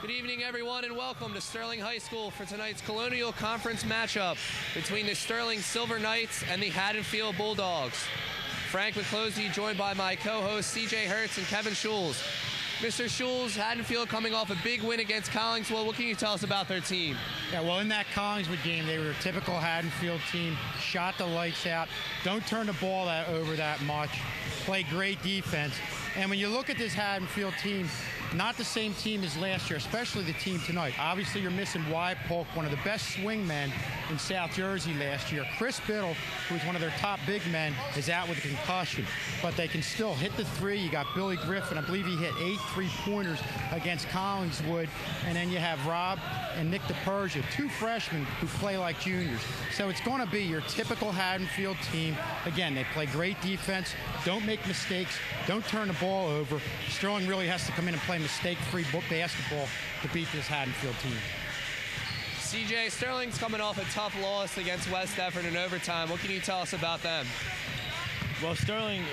Good evening, everyone, and welcome to Sterling High School for tonight's Colonial Conference matchup between the Sterling Silver Knights and the Haddonfield Bulldogs. Frank McClosey joined by my co-hosts CJ Hertz and Kevin Schulz. Mr. Schulz, Haddonfield coming off a big win against Collingswood. What can you tell us about their team? Yeah, well, in that Collingswood game, they were a typical Haddonfield team, shot the lights out, don't turn the ball over that much, play great defense. And when you look at this Haddonfield team, not the same team as last year, especially the team tonight. Obviously, you're missing Wyatt Polk, one of the best swing men in South Jersey last year. Chris Biddle, who's one of their top big men, is out with a concussion. But they can still hit the three. You got Billy Griffin. I believe he hit 8 3-pointers against Collingswood. And then you have Rob and Nick DePersia, 2 freshmen who play like juniors. So it's going to be your typical Haddonfield team. Again, they play great defense, don't make mistakes, don't turn the ball over. Sterling really has to come in and play mistake-free basketball to beat this Haddonfield team. CJ, Sterling's coming off a tough loss against West Effort in overtime. What can you tell us about them? Well, Sterling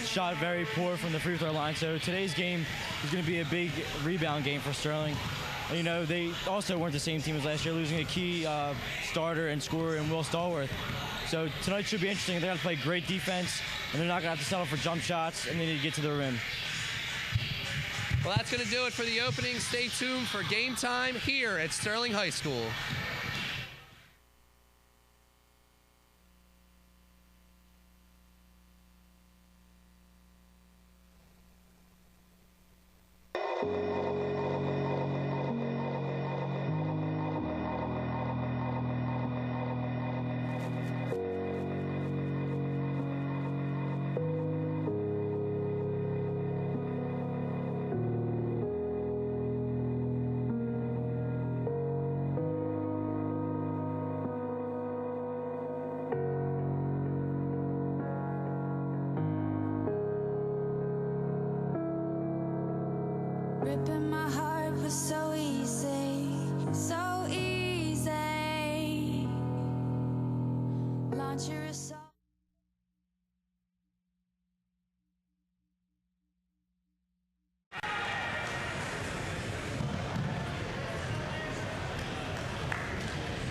shot very poor from the free throw line, so today's game is going to be a big rebound game for Sterling. You know, they also weren't the same team as last year, losing a key starter and scorer in Will Stallworth. So tonight should be interesting. They're going to play great defense, and they're not going to have to settle for jump shots, and they need to get to the rim. Well, that's going to do it for the opening. Stay tuned for game time here at Sterling High School. Ripping my heart was so easy, so easy. Launch your assault.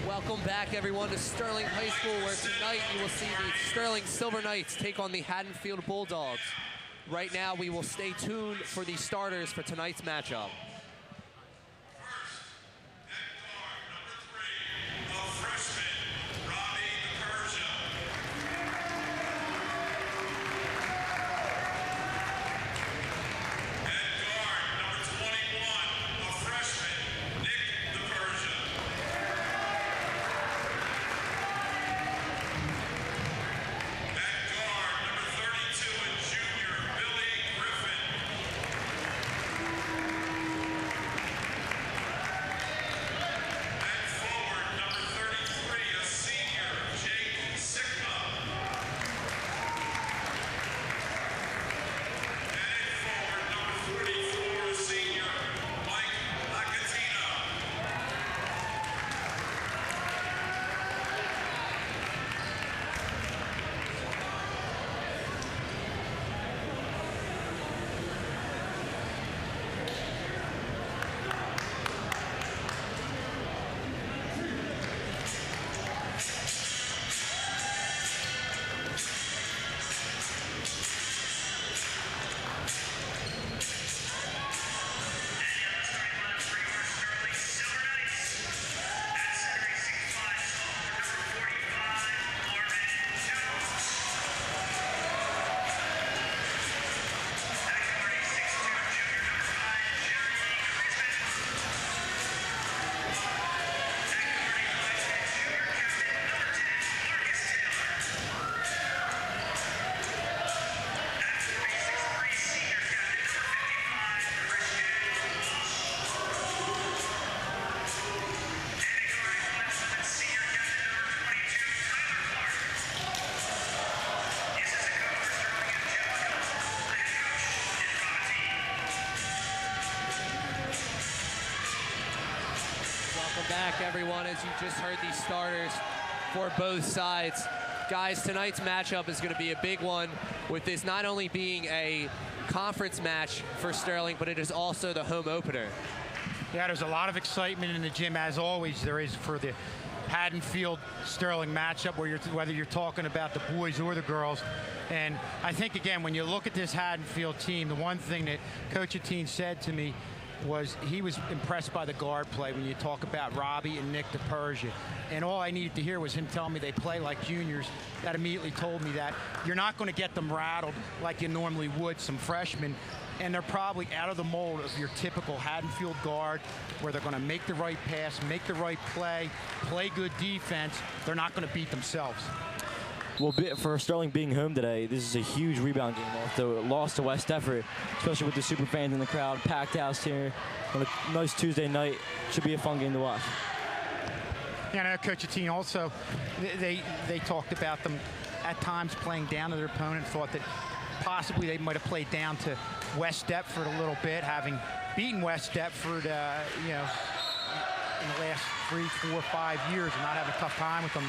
Welcome back, everyone, to Sterling High School, where tonight you will see the Sterling Silver Knights take on the Haddonfield Bulldogs. Right now, we will stay tuned for the starters for tonight's matchup. Back, everyone, as you just heard these starters for both sides. Guys, tonight's matchup is going to be a big one, with this not only being a conference match for Sterling, but it is also the home opener. Yeah, there's a lot of excitement in the gym, as always there is for the Haddonfield-Sterling matchup, whether you're talking about the boys or the girls. And I think, again, when you look at this Haddonfield team, the one thing that Coach Atine said to me was he was impressed by the guard play when you talk about Robbie and Nick DePersia. And all I needed to hear was him telling me they play like juniors. That immediately told me that you're not going to get them rattled like you normally would some freshmen. And they're probably out of the mold of your typical Haddonfield guard, where they're going to make the right pass, make the right play good defense. They're not going to beat themselves. Well, for Sterling being home today, this is a huge rebound game. Although it lost to West Effort, especially with the super fans in the crowd, packed house here on a nice Tuesday night. Should be a fun game to watch. Yeah, I know Coach Atine also, they talked about them at times playing down to their opponent, thought that possibly they might have played down to West Deptford a little bit, having beaten West Deptford, you know, in the last 3, 4, 5 years, and not having a tough time with them.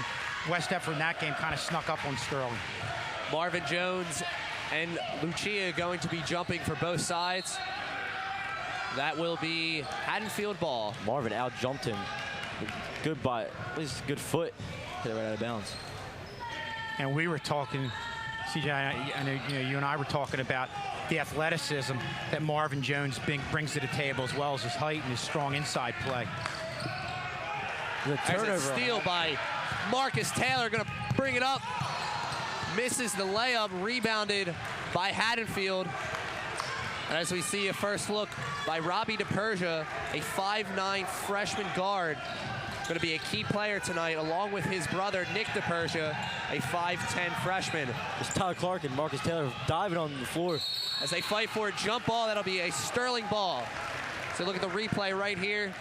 West Deptford in that game kind of snuck up on Sterling. Marvin Jones and Lucia going to be jumping for both sides. That will be Haddonfield ball. Marvin out-jumped him. Good butt. This good foot. Hit it right out of bounds. And we were talking, CJ, I know, you and I were talking about the athleticism that Marvin Jones brings to the table, as well as his height and his strong inside play. The turnover. There's a steal by Marcus Taylor, going to bring it up. Misses the layup, rebounded by Haddonfield. And as we see a first look by Robbie DePersia, a 5'9" freshman guard, going to be a key player tonight, along with his brother Nick DePersia, a 5'10" freshman. It's Tyler Clark and Marcus Taylor diving on the floor. As they fight for a jump ball, that'll be a Sterling ball. So look at the replay right here.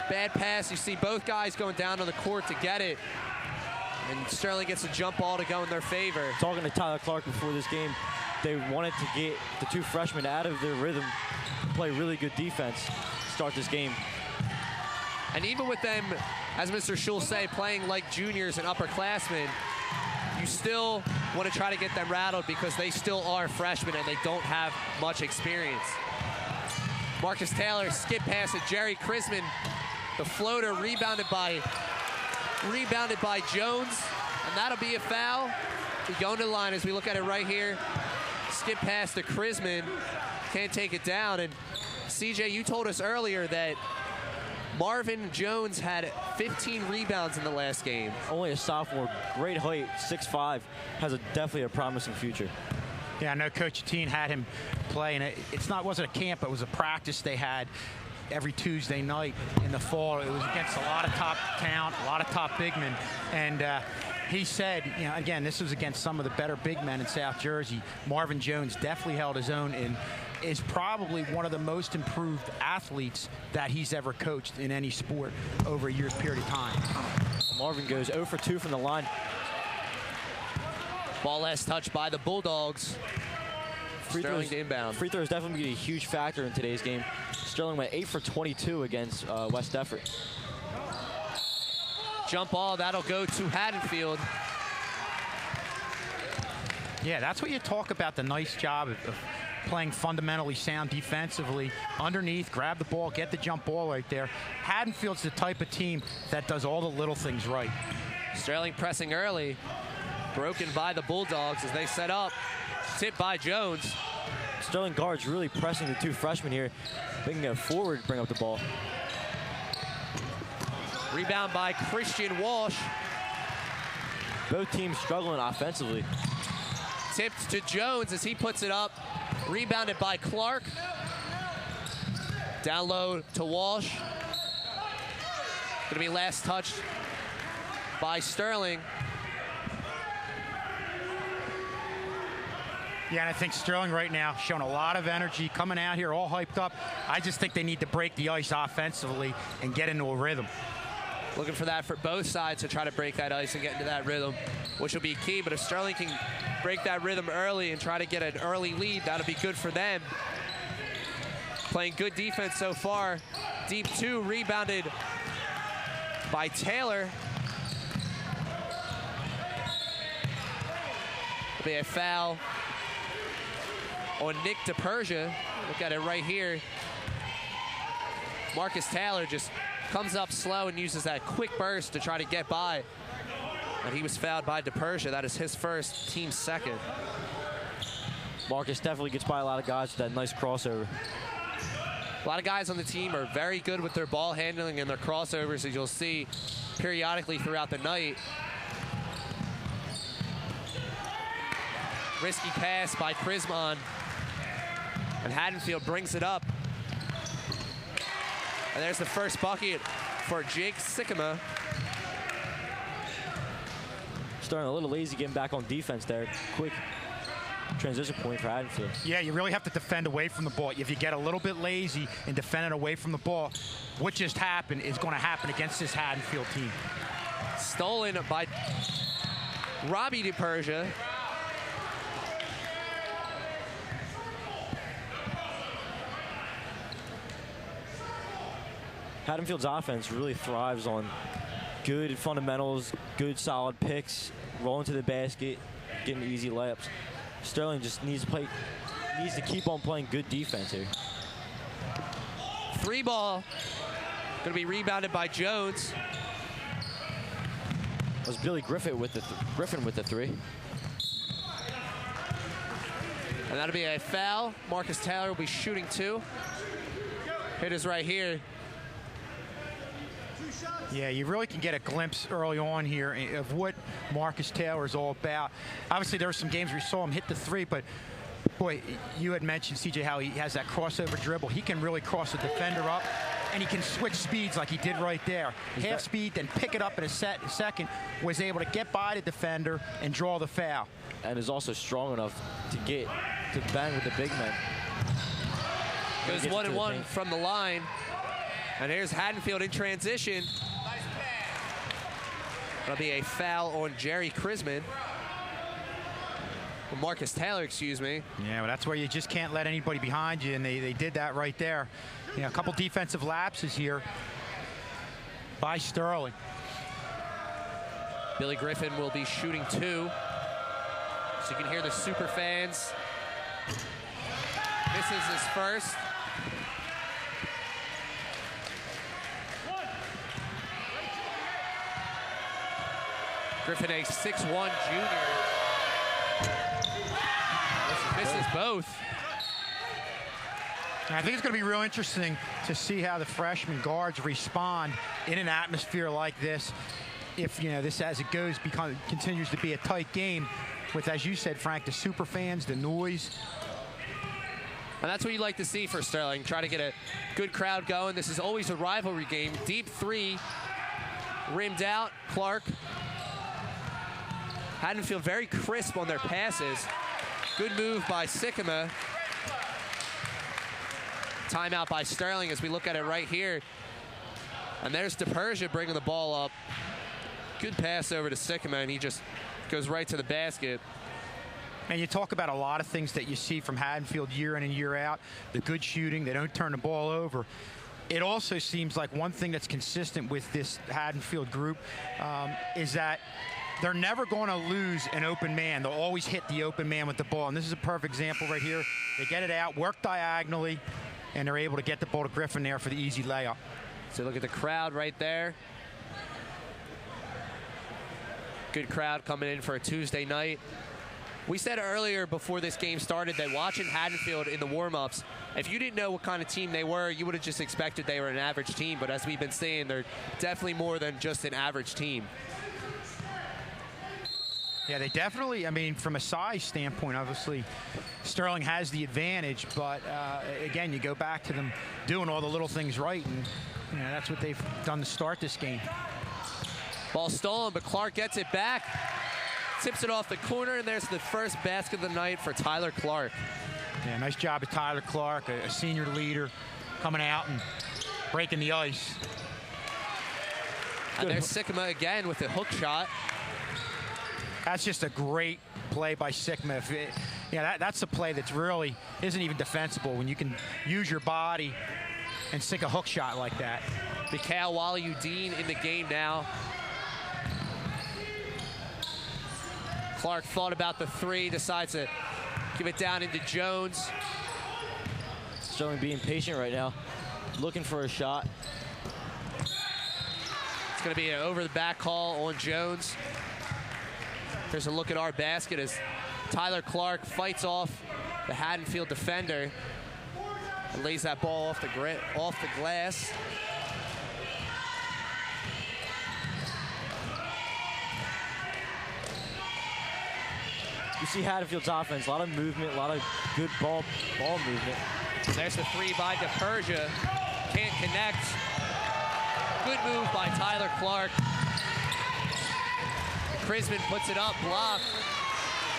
Bad pass. You see both guys going down on the court to get it. And Sterling gets a jump ball to go in their favor. Talking to Tyler Clark before this game, they wanted to get the two freshmen out of their rhythm, play really good defense, start this game. And even with them, as Mr. Schultz say, playing like juniors and upperclassmen, you still want to try to get them rattled because they still are freshmen and they don't have much experience. Marcus Taylor skip pass at Jerry Chrisman. The floater rebounded by Jones, and that'll be a foul. We go to the line as we look at it right here. Skip pass to Chrisman, can't take it down. And CJ, you told us earlier that Marvin Jones had 15 rebounds in the last game. Only a sophomore, great height, 6'5", has definitely a promising future. Yeah, I know Coach Atine had him play, and wasn't a camp, it was a practice they had every Tuesday night in the fall. It was against a lot of top talent, a lot of top big men. And he said, you know, again, this was against some of the better big men in South Jersey. Marvin Jones definitely held his own and is probably one of the most improved athletes that he's ever coached in any sport over a year's period of time. Marvin goes 0 for 2 from the line. Ball last touched by the Bulldogs. Sterling to inbound. Free throw is definitely going to be a huge factor in today's game. Sterling went 8 for 22 against West Effort. Jump ball, that'll go to Haddonfield. Yeah, that's what you talk about, the nice job of playing fundamentally sound defensively. Underneath, grab the ball, get the jump ball right there. Haddonfield's the type of team that does all the little things right. Sterling pressing early. Broken by the Bulldogs as they set up. Tipped by Jones. Sterling guards really pressing the two freshmen here, making a forward bring up the ball. Rebound by Christian Walsh. Both teams struggling offensively. Tipped to Jones as he puts it up. Rebounded by Clark. Down low to Walsh. Gonna be last touched by Sterling. Yeah, and I think Sterling right now showing a lot of energy, coming out here all hyped up. I just think they need to break the ice offensively and get into a rhythm. Looking for that for both sides to try to break that ice and get into that rhythm, which will be key. But if Sterling can break that rhythm early and try to get an early lead, that'll be good for them. Playing good defense so far. Deep 2, rebounded by Taylor. There'll be a foul on Nick DePersia. Look at it right here. Marcus Taylor just comes up slow and uses that quick burst to try to get by. And he was fouled by DePersia. That is his first, team second. Marcus definitely gets by a lot of guys with that nice crossover. A lot of guys on the team are very good with their ball handling and their crossovers, as you'll see periodically throughout the night. Risky pass by Prismon. And Haddonfield brings it up. And there's the first bucket for Jake Sikkema. Starting a little lazy getting back on defense there. Quick transition point for Haddonfield. Yeah, you really have to defend away from the ball. If you get a little bit lazy and defend it away from the ball, what just happened is going to happen against this Haddonfield team. Stolen by Robbie DePersia. Haddonfield's offense really thrives on good fundamentals, good solid picks, rolling to the basket, getting easy layups. Sterling just needs to keep on playing good defense here. 3 ball, gonna be rebounded by Jones. It was Billy Griffin with the 3. And that'll be a foul. Marcus Taylor will be shooting 2. Hit is right here. Yeah, you really can get a glimpse early on here of what Marcus Taylor is all about. Obviously, there were some games where you saw him hit the 3, but boy, you had mentioned, CJ, how he has that crossover dribble. He can really cross a defender up, and he can switch speeds like he did right there. Half speed, then pick it up in a second, was able to get by the defender and draw the foul. And is also strong enough to bang with the big men. Goes 1-1 from the line. And here's Haddonfield in transition. That'll be a foul on Jerry Chrisman. Well, Marcus Taylor, excuse me. Yeah, well, that's where you just can't let anybody behind you, and they did that right there. A couple defensive lapses here by Sterling. Billy Griffin will be shooting 2. So you can hear the super fans. This is his first. Griffin, a 6'1" junior. Misses both. I think it's going to be real interesting to see how the freshman guards respond in an atmosphere like this. If, this as it goes continues to be a tight game with, as you said, Frank, the super fans, the noise. And that's what you like to see for Sterling. Try to get a good crowd going. This is always a rivalry game. Deep 3, rimmed out. Clark. Haddonfield very crisp on their passes. Good move by Sikkema. Timeout by Sterling as we look at it right here. And there's DePersia bringing the ball up. Good pass over to Sikkema, and he just goes right to the basket. And you talk about a lot of things that you see from Haddonfield year in and year out. The good shooting, they don't turn the ball over. It also seems like one thing that's consistent with this Haddonfield group is that they're never going to lose an open man. They'll always hit the open man with the ball. And this is a perfect example right here. They get it out, work diagonally, and they're able to get the ball to Griffin there for the easy layup. So look at the crowd right there. Good crowd coming in for a Tuesday night. We said earlier before this game started that watching Haddonfield in the warm-ups, if you didn't know what kind of team they were, you would have just expected they were an average team. But as we've been saying, they're definitely more than just an average team. Yeah, they definitely, from a size standpoint, obviously, Sterling has the advantage. But, again, you go back to them doing all the little things right, and that's what they've done to start this game. Ball stolen, but Clark gets it back. Tips it off the corner, and there's the first basket of the night for Tyler Clark. Yeah, nice job of Tyler Clark, a senior leader, coming out and breaking the ice. And there's Sikkema again with a hook shot. That's just a great play by Sikkema. That's a play that's really isn't even defensible when you can use your body and sink a hook shot like that. Mikhail Waliudin in the game now. Clark thought about the 3, decides to give it down into Jones. Sterling being patient right now. looking for a shot. It's going to be an over-the-back call on Jones. There's a look at our basket as Tyler Clark fights off the Haddonfield defender and lays that ball off the glass. You see Haddonfield's offense, a lot of movement, a lot of good ball movement. There's the three by DePersia. Can't connect. Good move by Tyler Clark. Crisman puts it up, blocked,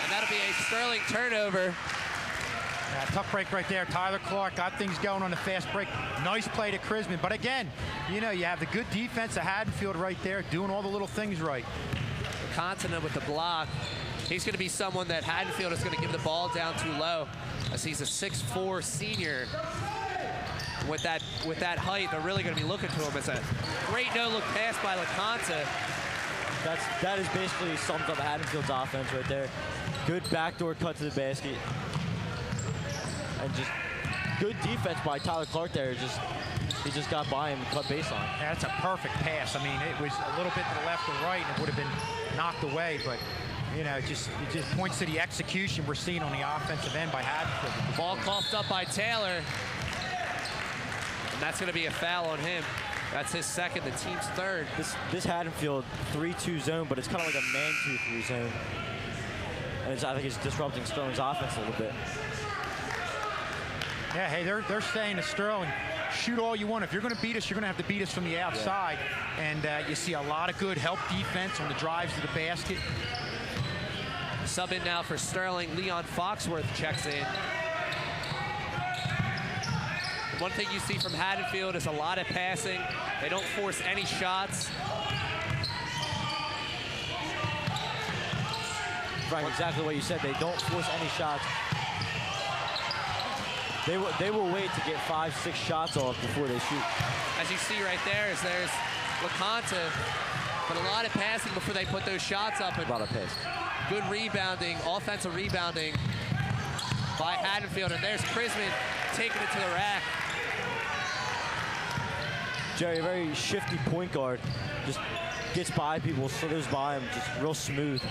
and that'll be a Sterling turnover. Yeah, tough break right there. Tyler Clark got things going on the fast break. Nice play to Crisman. But again, you know, you have the good defense of Haddonfield right there, doing all the little things right. Continent with the block. He's going to be someone that Haddonfield is going to give the ball down too low, as he's a 6'4" senior. With that height, they're really going to be looking to him. It's a great no-look pass by LeConte. That is basically sums up Haddonfield's offense right there. Good backdoor cut to the basket. And just good defense by Tyler Clark there. He just got by him and cut baseline. Yeah, that's a perfect pass. I mean, it was a little bit to the left or right, and it would have been knocked away, but you know, it just points to the execution we're seeing on the offensive end by Haddonfield. Ball coughed up by Taylor. And that's going to be a foul on him. That's his second, the team's third. This Haddonfield 3-2 zone, but it's kind of like a man 2-3 zone. And I think it's disrupting Sterling's offense a little bit. Yeah, hey, they're saying to Sterling, shoot all you want. If you're going to beat us, you're going to have to beat us from the outside. Yeah. And you see a lot of good help defense on the drives to the basket. Sub in now for Sterling. Leon Foxworth checks in. One thing you see from Haddonfield is a lot of passing. They don't force any shots. Frank, exactly what you said. They don't force any shots. They will wait to get 5-6 shots off before they shoot. As you see right there, there's LeConte, but a lot of passing before they put those shots up. A lot of pace. Good rebounding, offensive rebounding by Haddonfield, and there's Crisman taking it to the rack. Jerry, a very shifty point guard, just gets by people, slithers by them, just real smooth.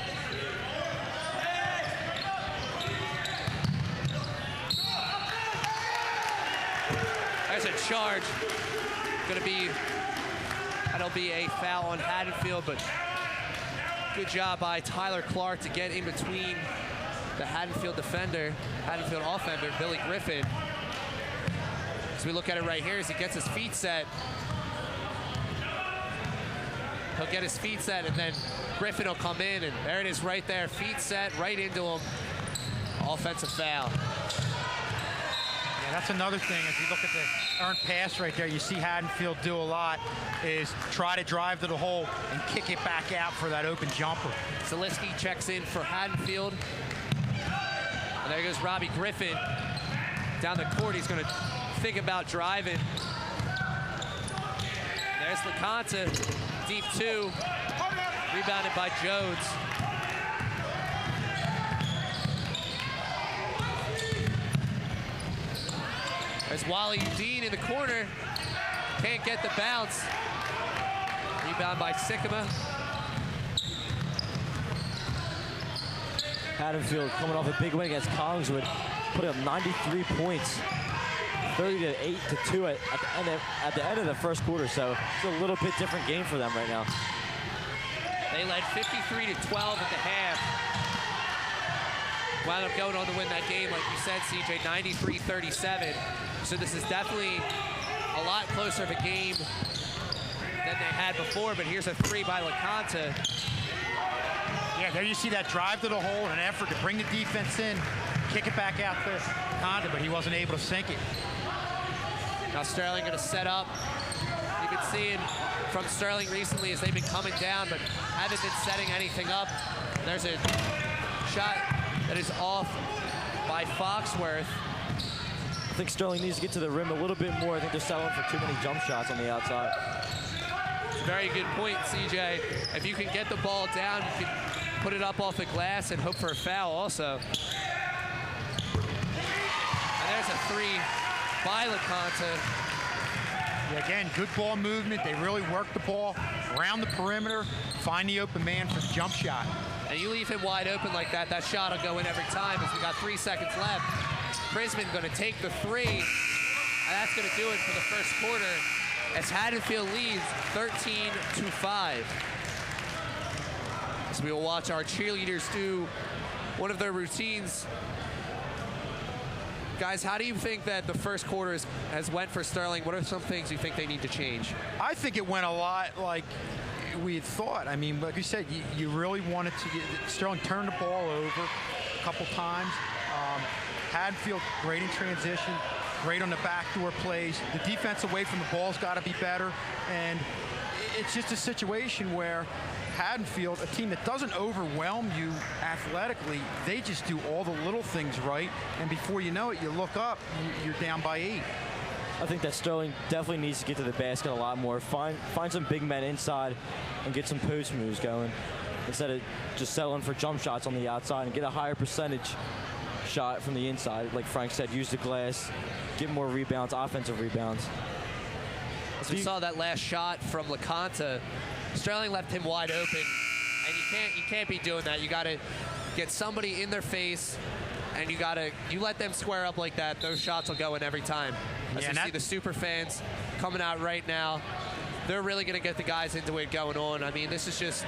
There's a charge. That'll be a foul on Haddonfield, but good job by Tyler Clark to get in between the Haddonfield offender, Billy Griffin. As we look at it right here, as he gets his feet set, he'll get his feet set, and then Griffin will come in, and there it is right there. Feet set, right into him. Offensive foul. Yeah, that's another thing. If you look at the earned pass right there, you see Haddonfield do a lot, is try to drive to the hole and kick it back out for that open jumper. Zaleski checks in for Haddonfield. And there goes Robbie Griffin down the court. He's going to think about driving. There's LeConte, deep two, rebounded by Jones. There's Wally Dean in the corner, can't get the bounce. Rebound by Sycamore. Haddonfield coming off a big win against Collingswood, putting up 93 points, 30-8-2 at the end of the first quarter. So it's a little bit different game for them right now. They led 53-12 at the half. Wound up going on to win that game, like you said, CJ, 93-37. So this is definitely a lot closer of a game than they had before. But here's a three by LeConte. Yeah, there you see that drive to the hole, an effort to bring the defense in, kick it back out to Conda, but he wasn't able to sink it. Now Sterling going to set up. You've been seeing from Sterling recently as they've been coming down, but haven't been setting anything up. There's a shot that is off by Foxworth. I think Sterling needs to get to the rim a little bit more. I think they're settling for too many jump shots on the outside. Very good point, CJ. If you can get the ball down, you can put it up off the glass and hope for a foul also. And there's a three by LeConte. Yeah, again, good ball movement. They really work the ball around the perimeter, find the open man for the jump shot. And you leave him wide open like that, that shot will go in every time as we got 3 seconds left. Brisbane going to take the three, and that's going to do it for the first quarter as Haddonfield leads 13-5. As we will watch our cheerleaders do one of their routines. Guys, how do you think that the first quarter has went for Sterling? What are some things you think they need to change? I think it went a lot like we had thought. I mean, like you said, you really wanted to get Sterling turned the ball over a couple times. Haddonfield, great in transition, great on the backdoor plays. The defense away from the ball's got to be better. And it's just a situation where Haddonfield, a team that doesn't overwhelm you athletically, they just do all the little things right. And before you know it, you look up, you're down by 8. I think that Sterling definitely needs to get to the basket a lot more. Find some big men inside and get some post moves going instead of just settling for jump shots on the outside and get a higher percentage shot from the inside. Like Frank said, use the glass, get more rebounds, offensive rebounds. As we saw that last shot from LeConte, Sterling left him wide open, and you can't be doing that. You got to get somebody in their face, and you let them square up like that. Those shots will go in every time. As you see the super fans coming out right now, they're really going to get the guys into it going on. I mean, this is just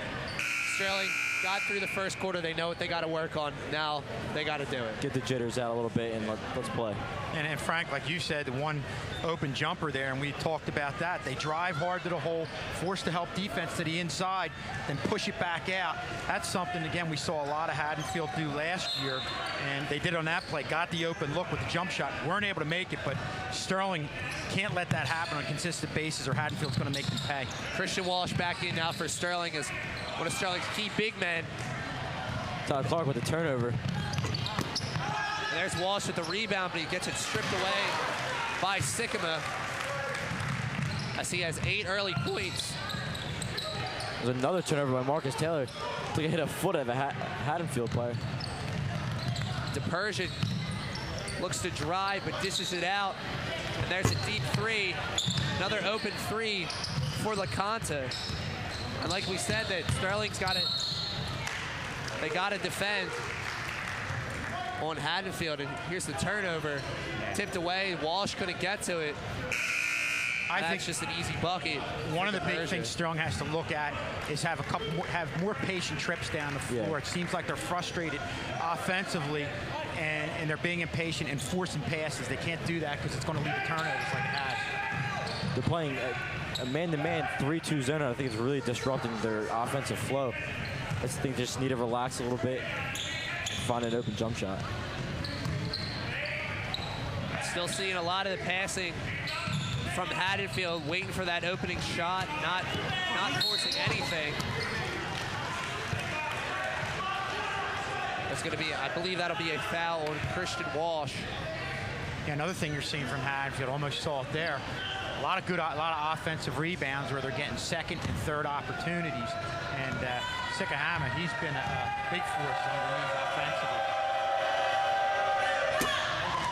Sterling got through the first quarter. They know what they got to work on. Now they got to do it. Get the jitters out a little bit and let's play. And Frank, like you said, the one open jumper there, and we talked about that. They drive hard to the hole, force the help defense to the inside, then push it back out. That's something, again, we saw a lot of Haddonfield do last year, and they did on that play. Got the open look with the jump shot. Weren't able to make it, but Sterling can't let that happen on a consistent basis or Haddonfield's going to make them pay. Christian Walsh back in now for Sterling as one of Sterling's key big men. Todd Clark with the turnover. And there's Walsh with the rebound, but he gets it stripped away by Sycamore as he has 8 early points. There's another turnover by Marcus Taylor. It's like he hit a foot of a Haddonfield player. DePersian looks to drive, but dishes it out. And there's a deep three. Another open three for LeConte. And like we said, that Sterling's got to, they got to defend on Haddonfield. And here's the turnover. Tipped away. Walsh couldn't get to it. I think just an easy bucket. One of the big things Sterling has to look at is have more patient trips down the floor. Yeah. It seems like they're frustrated offensively, and they're being impatient and forcing passes. They can't do that because it's going to lead to turnovers like it has. They're playing a man-to-man 3-2 zone. I think it's really disrupting their offensive flow. I think they just need to relax a little bit, find an open jump shot. Still seeing a lot of the passing from Haddonfield, waiting for that opening shot, not forcing anything. That's going to be, I believe that'll be a foul on Christian Walsh. Yeah, another thing you're seeing from Haddonfield, almost saw it there. A lot of offensive rebounds where they're getting second and third opportunities. And Sycamore, he's been a big force underneath offensively.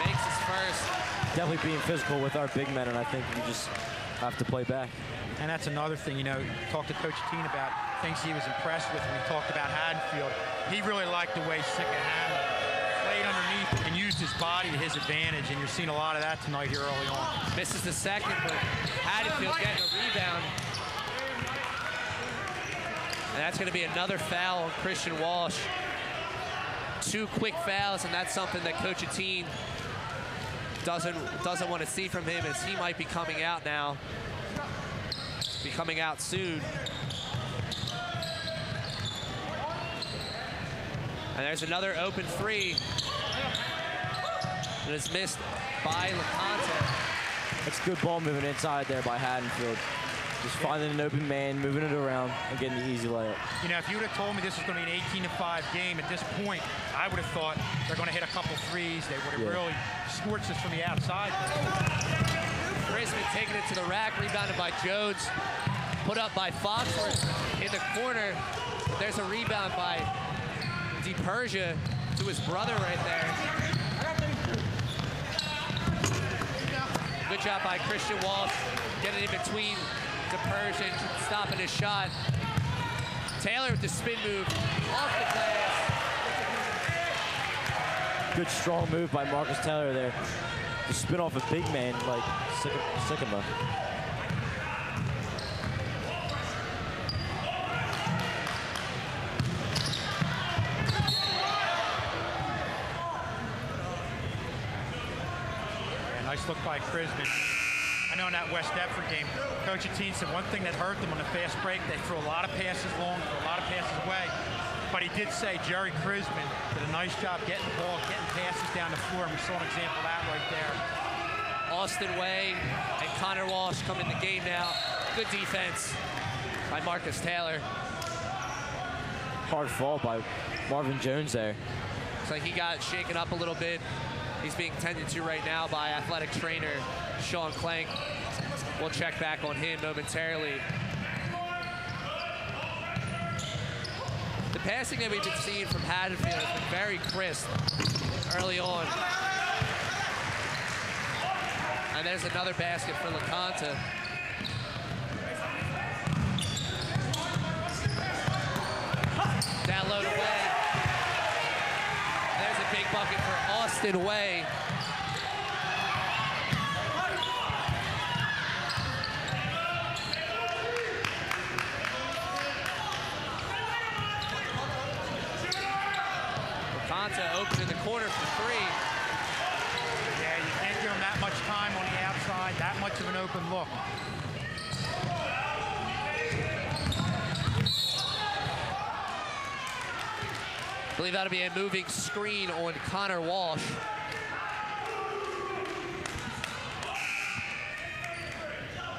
Makes his first. Definitely being physical with our big men, and I think we just have to play back. And that's another thing, talked to Coach Teen about things he was impressed with when we talked about Haddonfield. He really liked the way Sycamore played underneath and used his body to his advantage, and you're seeing a lot of that tonight here early on. Misses the second, but Haddonfield getting a rebound. And that's going to be another foul on Christian Walsh. 2 quick fouls, and that's something that Coach Teen doesn't want to see from him, as he might be coming out now. Be coming out soon. And there's another open three. And it's missed by LeConte. It's good ball movement inside there by Haddonfield. Just finding an open man, moving it around, and getting the easy layup. If you would have told me this was going to be an 18-5 game at this point, I would have thought they're going to hit a couple threes. They would have really scorched us from the outside. Brisbane taking it to the rack, rebounded by Jones. Put up by Foxworth in the corner. There's a rebound by DePersia to his brother right there. Good job by Christian Walsh getting in between DePersian, stopping his shot. Taylor with the spin move off the glass. Good strong move by Marcus Taylor there. To spin off a big man like Sycamore. Nice look by Krisman. I know in that West Deptford game, Coach Atteen said one thing that hurt them on the fast break, they threw a lot of passes long, threw a lot of passes away. But he did say Jerry Krisman did a nice job getting the ball, getting passes down the floor, and we saw an example of that right there. Austin Way and Connor Walsh come in the game now. Good defense by Marcus Taylor. Hard fall by Marvin Jones there. Looks like he got shaken up a little bit. He's being tended to right now by athletic trainer Sean Clank. We'll check back on him momentarily. The passing that we've been seeing from Haddonfield has been very crisp early on. And there's another basket for LeConte. Down low to Way. There's a big bucket for Austin Way. LeConte open in the corner for three. Yeah, you can't give him that much time on the outside, that much of an open look. I believe that'll be a moving screen on Connor Walsh.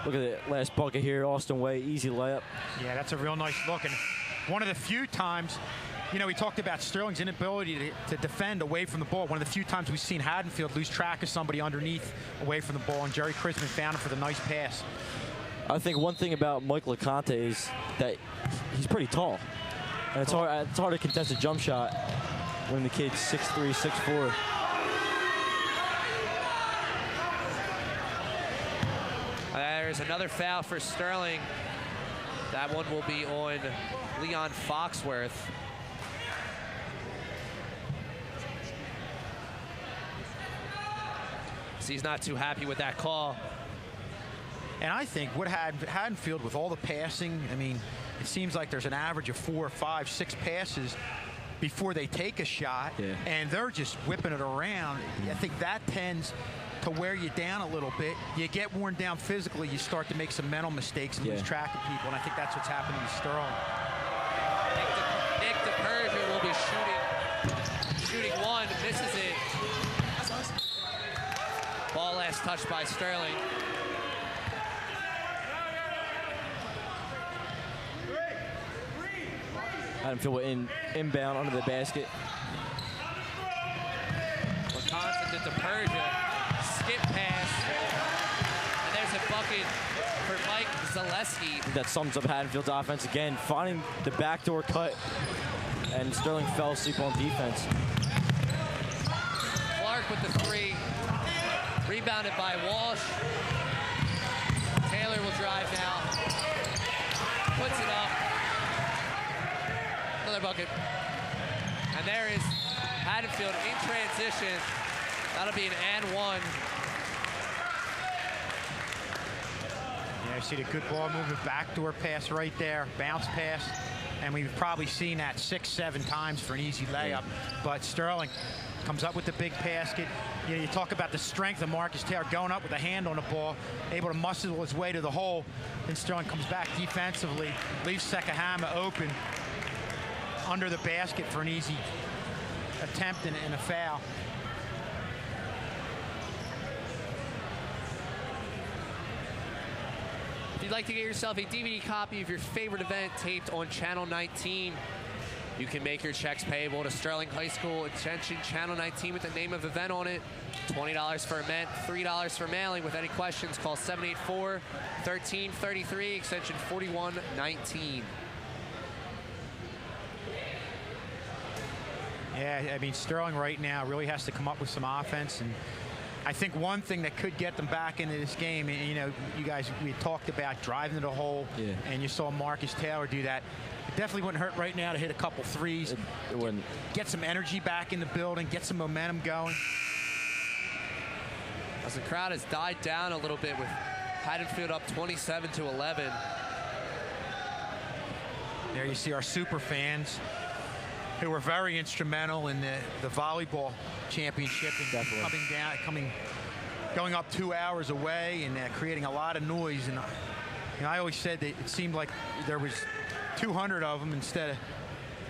Look at the last bucket here, Austin Way, easy layup. Yeah, that's a real nice look. And one of the few times, you know, we talked about Sterling's inability to defend away from the ball. One of the few times we've seen Haddonfield lose track of somebody underneath away from the ball, and Jerry Krisman found him for the nice pass. I think one thing about Mike LeConte is that he's pretty tall. And it's hard to contest a jump shot when the kid's 6'3", 6'4". There's another foul for Sterling. That one will be on Leon Foxworth. So he's not too happy with that call. And I think what Haddonfield, with all the passing, I mean, it seems like there's an average of 4, 5, 6 passes before they take a shot, and they're just whipping it around. I think that tends to wear you down a little bit. You get worn down physically, you start to make some mental mistakes and lose track of people, and I think that's what's happening to Sterling. Nick DePersian will be shooting one, misses it. Ball last touched by Sterling. Haddonfield inbound under the basket. LeConte to DePersian, skip pass, and there's a bucket for Mike Zaleski. That sums up Haddonfield's offense again, finding the backdoor cut, and Sterling fell asleep on defense. Clark with the three, rebounded by Walsh. Taylor will drive now, puts it up. Another bucket. And there is Haddonfield in transition. That'll be an and one. Yeah, I see the good ball movement, backdoor pass right there, bounce pass. And we've probably seen that 6, 7 times for an easy layup. But Sterling comes up with the big basket. You know, you talk about the strength of Marcus Taylor going up with a hand on the ball, able to muscle his way to the hole. Then Sterling comes back defensively, leaves Sekahama open under the basket for an easy attempt and a foul. If you'd like to get yourself a DVD copy of your favorite event taped on Channel 19, you can make your checks payable to Sterling High School. Attention, Channel 19 with the name of event on it. $20 for event, $3 for mailing. With any questions, call 784-1333, extension 4119. Yeah, I mean, Sterling right now really has to come up with some offense, and I think one thing that could get them back into this game, and you know, you guys, we talked about driving to the hole, and you saw Marcus Taylor do that. It definitely wouldn't hurt right now to hit a couple threes. It wouldn't. Get some energy back in the building, get some momentum going. As the crowd has died down a little bit with Haddonfield up 27-11. There you see our super fans who were very instrumental in the volleyball championship and going up 2 hours away and creating a lot of noise. And you know, I always said that it seemed like there was 200 of them instead of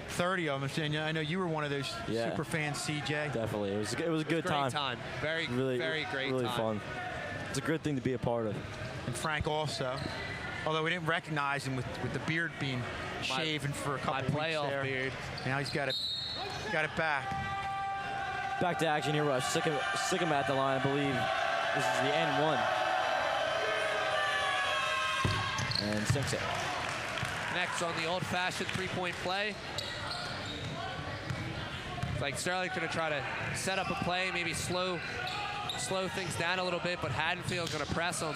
30 of them. And I know you were one of those super fans, CJ. Definitely, it was a good time. Very great really time. Fun. It's a good thing to be a part of. And Frank also, although we didn't recognize him with the beard being shaven for a couple weeks there. Beard. Now he's got it back. Back to action here. Rush. Sick him at the line. I believe this is the end one. And sinks it. Next on the old-fashioned three-point play. It's like Sterling's going to try to set up a play, maybe slow things down a little bit, but Haddonfield's going to press them.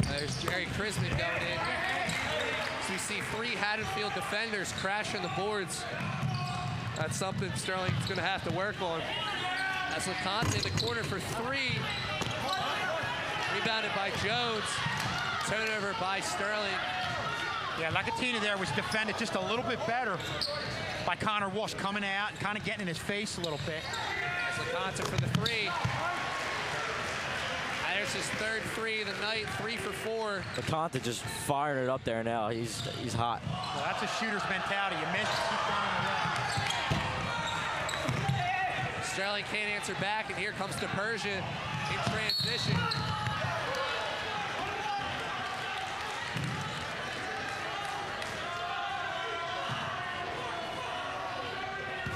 There's Jerry Chrisman going in. So we see 3 Haddonfield defenders crashing the boards. That's something Sterling's going to have to work on. That's LeConte in the corner for 3. Rebounded by Jones. Turnover by Sterling. Yeah, Lacatina there was defended just a little bit better by Connor Walsh, coming out and kind of getting in his face a little bit. That's LeConte for the 3. There's his third 3 of the night, 3 for 4. LeConte just firing it up there now. He's hot. Well, that's a shooter's mentality. You miss, keep going. Sterling can't answer back, and here comes DePersia in transition.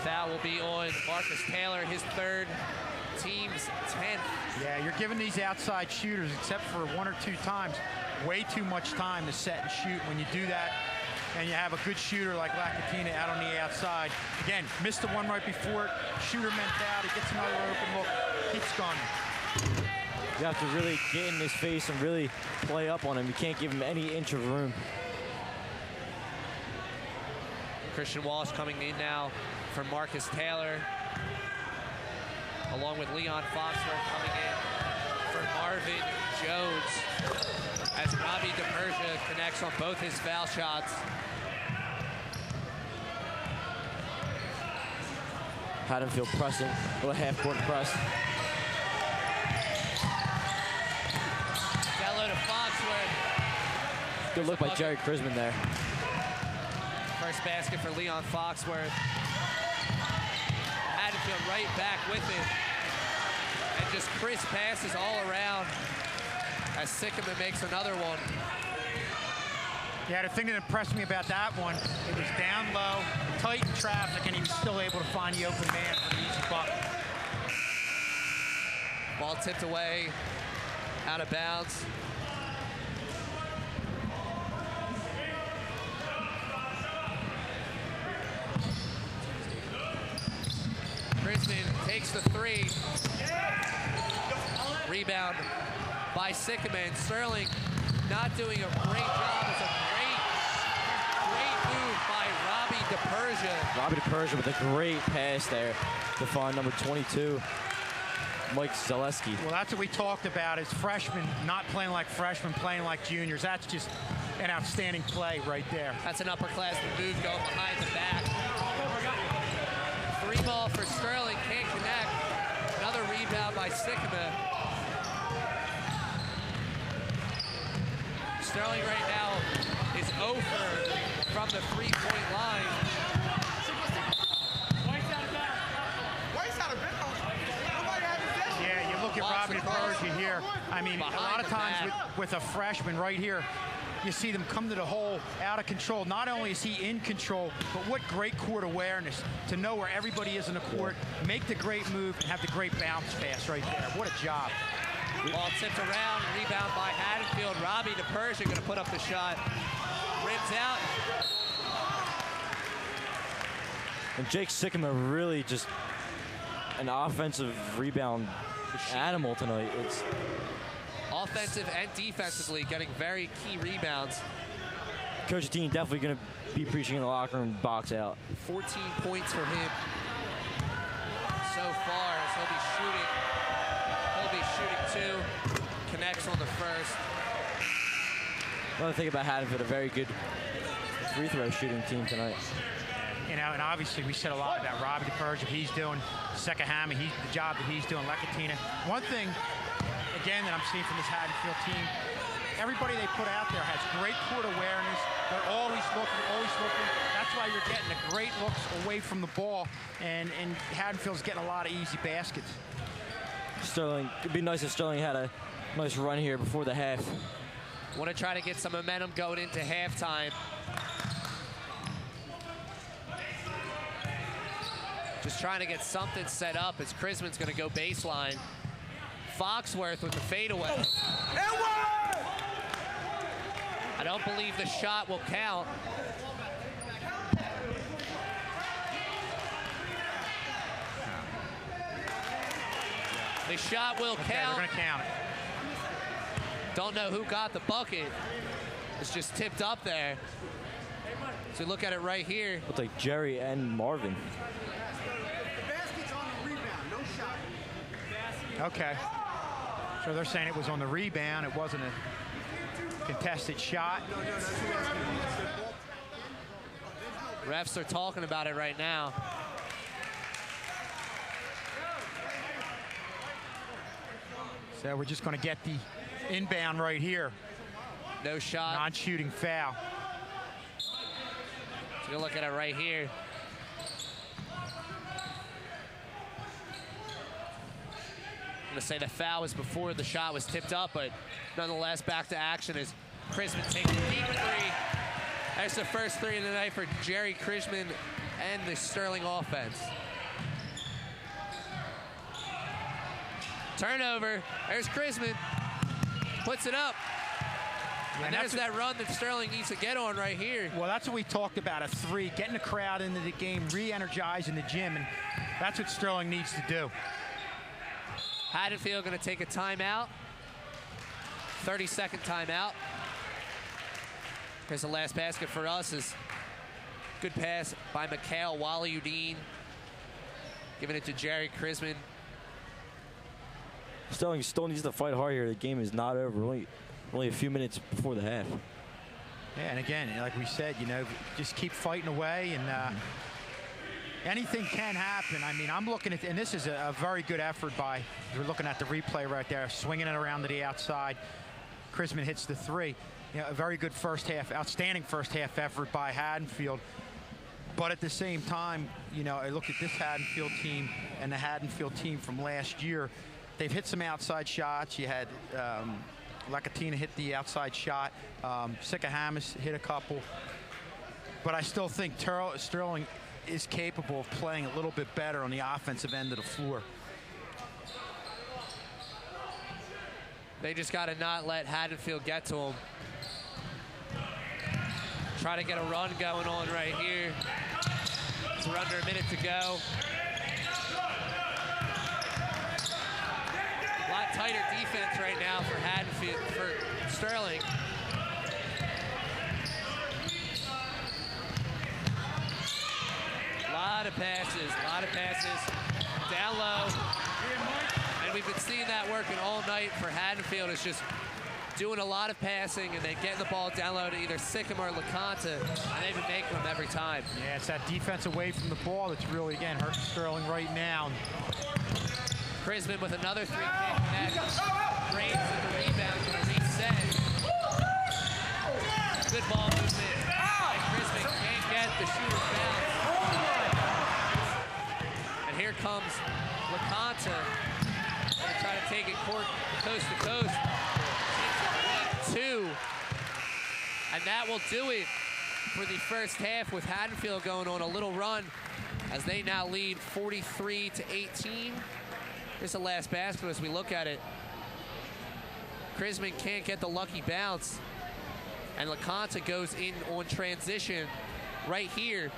Foul will be on Marcus Taylor, his third, team's 10th. Yeah, you're giving these outside shooters, except for 1 or 2 times, way too much time to set and shoot. When you do that, and you have a good shooter like Lacatina out on the outside, again, missed the one right before it, shooter mentality, gets another open look, keeps going. You have to really get in his face and really play up on him. You can't give him any inch of room. Christian Walsh coming in now for Marcus Taylor, along with Leon Foxworth coming in for Marvin Jones, as Robbie DePersia connects on both his foul shots. Haddonfield pressing, a little half-court press. Bello to Foxworth. Good look by Jerry Chrisman there. First basket for Leon Foxworth. Haddonfield right back with it. And just crisp passes all around as Sycamore makes another one. Yeah, the thing that impressed me about that one, it was down low, tight in traffic, and he was still able to find the open man for an easy bucket. Ball tipped away, out of bounds. Chrisman takes the 3. Rebound by Sycamore. And Sterling not doing a great job. It's a great move by Robbie DePersia. Robbie DePersia with a great pass there to find number 22, Mike Zaleski. Well, that's what we talked about, is freshmen not playing like freshmen, playing like juniors. That's just an outstanding play right there. That's an upperclassman move going behind the back. 3 ball for Sterling, can't connect. Another rebound by Sycamore. Sterling right now is over from the 3-point line. Yeah, you look at Robbie DePersia here. I mean, a lot of times with a freshman right here, you see them come to the hole out of control. Not only is he in control, but what great court awareness to know where everybody is in the court, make the great move, and have the great bounce pass right there. What a job. Ball tipped around, rebound by Haddonfield. Robbie DePersia going to put up the shot. Rims out. And Jake Sycamore really just an offensive rebound animal tonight. It's offensive and defensively getting very key rebounds. Coach Dean definitely going to be preaching in the locker room, box out. 14 points for him so far as he'll be shooting 2, connects on the first. Another thing about Haddonfield, a very good free throw shooting team tonight. You know, and obviously we said a lot about Robbie DePerge, what he's doing, Sterling-Haddonfield, the job that he's doing, Lekatina. One thing, again, that I'm seeing from this Haddonfield team, everybody they put out there has great court awareness. They're always looking, always looking. That's why you're getting the great looks away from the ball, and Haddonfield's getting a lot of easy baskets. Sterling, it'd be nice if Sterling had a nice run here before the half. Want to try to get some momentum going into halftime. Just trying to get something set up as Chrisman's going to go baseline. Foxworth with the fadeaway. I don't believe the shot will count. The shot will count. They're going to count it. Don't know who got the bucket. It's just tipped up there. So look at it right here. Looks like Jerry and Marvin. The basket's on the rebound, no shot. Okay. So they're saying it was on the rebound. It wasn't a contested shot. No, that's who asking. Refs are talking about it right now. So we're just going to get the inbound right here. No shot. Non-shooting foul. So you look at it right here. I'm going to say the foul was before the shot was tipped up, but nonetheless, back to action as Chrisman takes a deep three. That's the first three of the night for Jerry Chrisman and the Sterling offense. Turnover. There's Chrisman. Puts it up. And there's that run that Sterling needs to get on right here. Well, that's what we talked about, a three, getting the crowd into the game, re-energizing the gym, and that's what Sterling needs to do. Haddonfield going to take a timeout. 30-second timeout. Here's the last basket for us. Is good pass by Mikhail Waliudin. Giving it to Jerry Chrisman. Sterling still needs to fight hard here. The game is not over. Only a few minutes before the half. Yeah, and again, like we said, you know, just keep fighting away, and anything can happen. I mean, I'm looking at, and this is a very good effort by, we're looking at the replay right there, swinging it around to the outside. Chrisman hits the three. You know, a very good first half, outstanding first half effort by Haddonfield. But at the same time, you know, I look at this Haddonfield team and the Haddonfield team from last year. They've hit some outside shots. You had Lekatina hit the outside shot. Sterling-Haddonfield hit a couple. But I still think Sterling is capable of playing a little bit better on the offensive end of the floor. They just got to not let Haddonfield get to them. Try to get a run going on right here. We're under a minute to go. A lot tighter defense right now for Haddonfield, for Sterling. A lot of passes, down low. And we've been seeing that working all night for Haddonfield. It's just doing a lot of passing and then getting the ball down low to either Sycamore or LeConte, and they've been making them every time. Yeah, it's that defense away from the ball that's really, again, hurting Sterling right now. Chrisman with another three kick net. Brains at the rebound, going to reset. Good ball movement. And Chrisman can't get the shooter's bounce. And here comes LeConte. Going to try to take it coast to coast. Takes it 1-2. And that will do it for the first half, with Haddonfield going on a little run as they now lead 43-18. Here's the last basket as we look at it. Chrisman can't get the lucky bounce. And LeConte goes in on transition right here.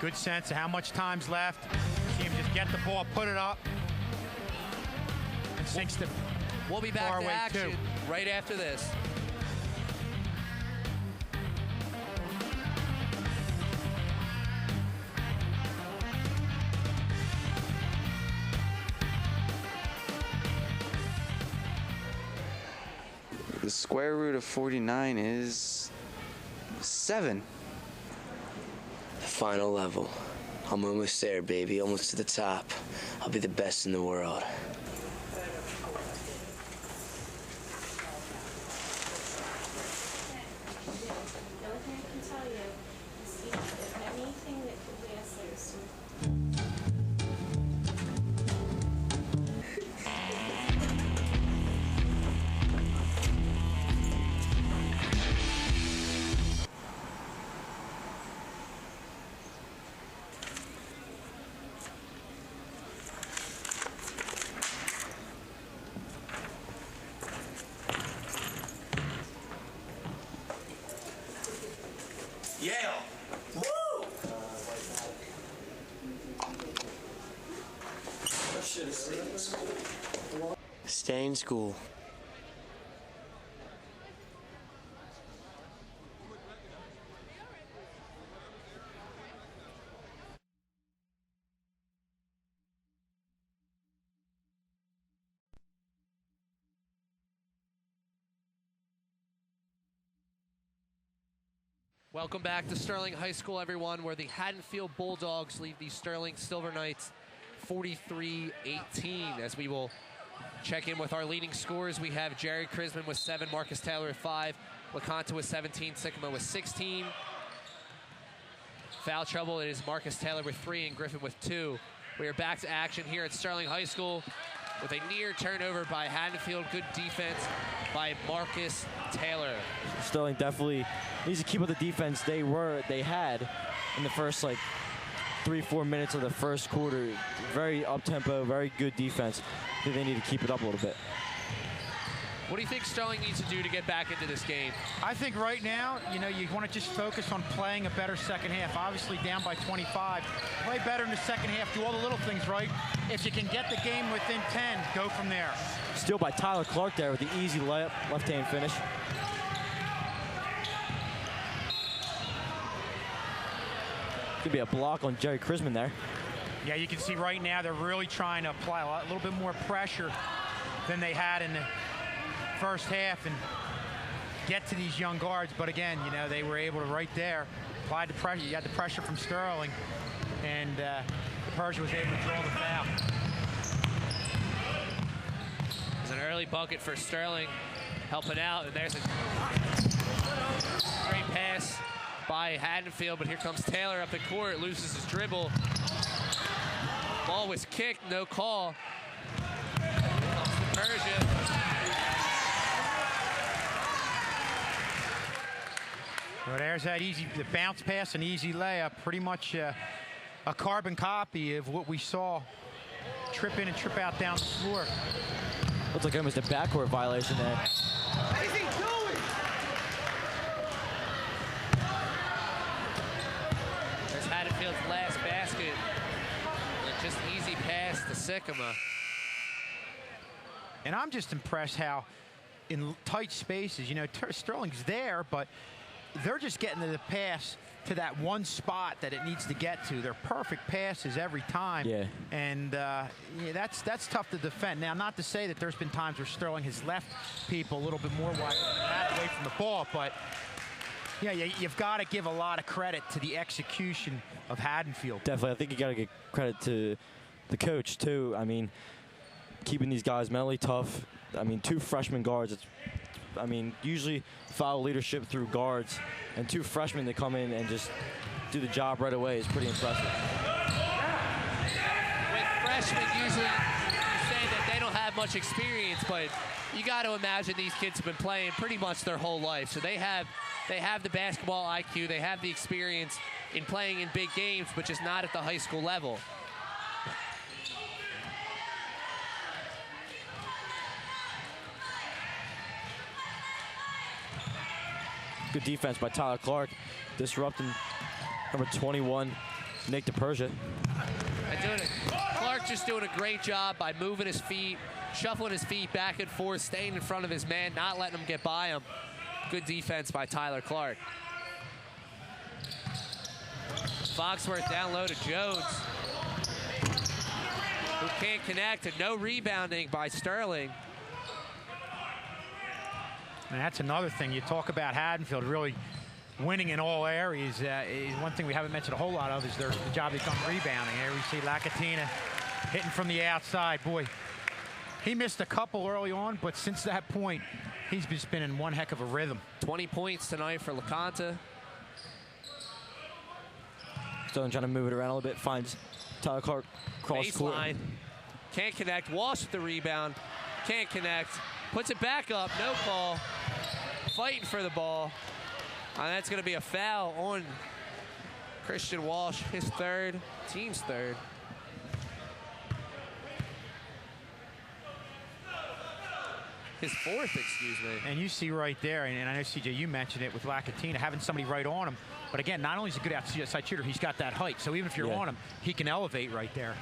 good sense of how much time's left. See him just get the ball, put it up, and sinks the We'll be back far to away action too. right after this. The square root of 49 is 7. The final level. I'm almost there, baby. Almost to the top. I'll be the best in the world. The only thing I can tell you is if anything that could be answers. Yale! Woo! I should have stayed in school. Stay in school. Welcome back to Sterling High School, everyone, where the Haddonfield Bulldogs leave the Sterling Silver Knights 43-18. As we will check in with our leading scorers, we have Jerry Chrisman with 7, Marcus Taylor with 5, LeConte with 17, Sycamore with 16. Foul trouble, it is Marcus Taylor with 3 and Griffin with 2. We are back to action here at Sterling High School with a near turnover by Haddonfield. Good defense by Marcus Taylor. Sterling definitely needs to keep up the defense they had in the first 3-4 minutes of the first quarter. Very up-tempo, very good defense. I think they need to keep it up a little bit. What do you think Sterling needs to do to get back into this game? I think right now, you want to just focus on playing a better second half. Obviously down by 25. Play better in the second half. Do all the little things right. If you can get the game within 10, go from there. Steal by Tyler Clark there with the easy layup, left-hand finish. Could be a block on Jerry Chrisman there. Yeah, you can see right now they're really trying to apply a little bit more pressure than they had in the first half and get to these young guards. But again, they were able to right there apply the pressure. You had the pressure from Sterling, and Persia was able to draw the foul. There's an early bucket for Sterling, helping out, and there's a great pass by Haddonfield, but here comes Taylor up the court, loses his dribble. Ball was kicked, no call. Comes to Persia. Well, there's that the bounce pass and easy layup. Pretty much a carbon copy of what we saw. Trip in and trip out down the floor. Looks like almost a backcourt violation there. What is he doing? There's Haddonfield's last basket. And just easy pass to Sycamore. And I'm just impressed how in tight spaces, Sterling's there, but they're just getting to the pass to that one spot that it needs to get to. They're perfect passes every time. Yeah. And that's tough to defend. Now, not to say that there's been times where Sterling has left people a little bit more wide away from the ball, but yeah, you've got to give a lot of credit to the execution of Haddonfield. Definitely, I think you got to give credit to the coach too. I mean, keeping these guys mentally tough. I mean, 2 freshman guards. Usually foul leadership through guards, and 2 freshmen that come in and just do the job right away is pretty impressive. With freshmen, usually you say that they don't have much experience, but you got to imagine these kids have been playing pretty much their whole life. So they have the basketball IQ, they have the experience in playing in big games, but just not at the high school level. Good defense by Tyler Clark, disrupting number 21, Nick DePersia. Clark just doing a great job by moving his feet, shuffling his feet back and forth, staying in front of his man, not letting him get by him. Good defense by Tyler Clark. Foxworth down low to Jones, who can't connect, and no rebounding by Sterling. And that's another thing. You talk about Haddonfield really winning in all areas. One thing we haven't mentioned a whole lot of is the job they've done rebounding. Here we see Lacatina hitting from the outside. Boy, he missed a couple early on, but since that point, he's just been in one heck of a rhythm. 20 points tonight for LaConta. Sterling trying to move it around a little bit, finds Tyler Clark cross court. Baseline. Can't connect. Walsh with the rebound. Can't connect. Puts it back up. No call. Fighting for the ball. And that's going to be a foul on Christian Walsh. His third. Team's third. His fourth, excuse me. And you see right there, and I know, CJ, you mentioned it with Lacatina, having somebody right on him. But again, not only is he a good outside shooter, he's got that height. So even if you're on him, he can elevate right there.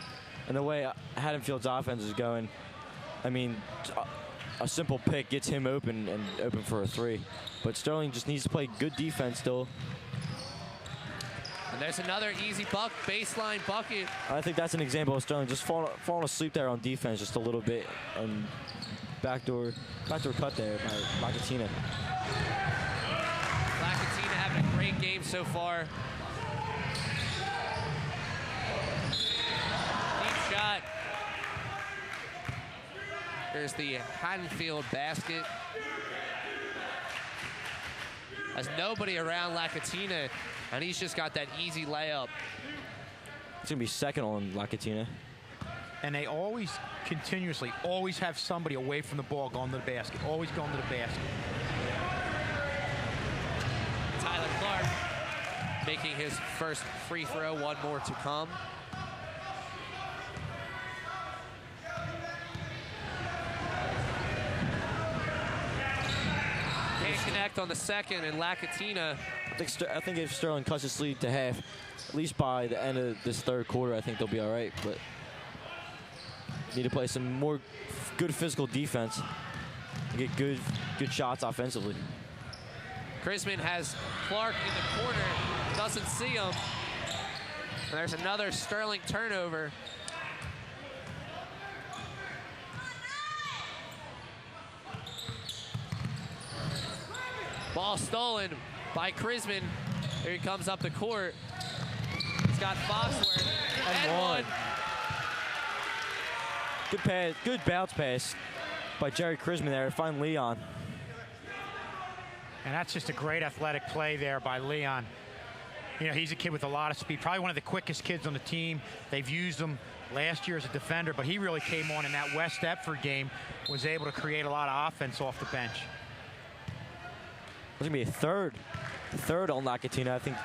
And the way Haddonfield's offense is going, I mean, a simple pick gets him open and open for a three. But Sterling just needs to play good defense still. And there's another easy baseline bucket. I think that's an example of Sterling just falling asleep there on defense just a little bit, and backdoor cut there by Lacatina. Lacatina having a great game so far. Deep shot. There's the Haddonfield basket. There's nobody around Lacatina, and he's just got that easy layup. It's going to be second on Lacatina. And they always, continuously, always have somebody away from the ball going to the basket. Always going to the basket. Tyler Clark making his first free throw. One more to come. Can't connect on the second, and Lacatina. I think if Sterling cuts his lead to half, at least by the end of this third quarter, I think they'll be all right. But need to play some more good physical defense and get good shots offensively. Chrisman has Clark in the corner, doesn't see him. And there's another Sterling turnover. Ball stolen by Chrisman. Here he comes up the court. He's got Foxworth and one. Good pass, good bounce pass by Jerry Chrisman there to find Leon. And that's just a great athletic play there by Leon. You know, he's a kid with a lot of speed, probably one of the quickest kids on the team. They've used him last year as a defender, but he really came on in that West Epford game, was able to create a lot of offense off the bench. There's going to be a third on Lacatina. I think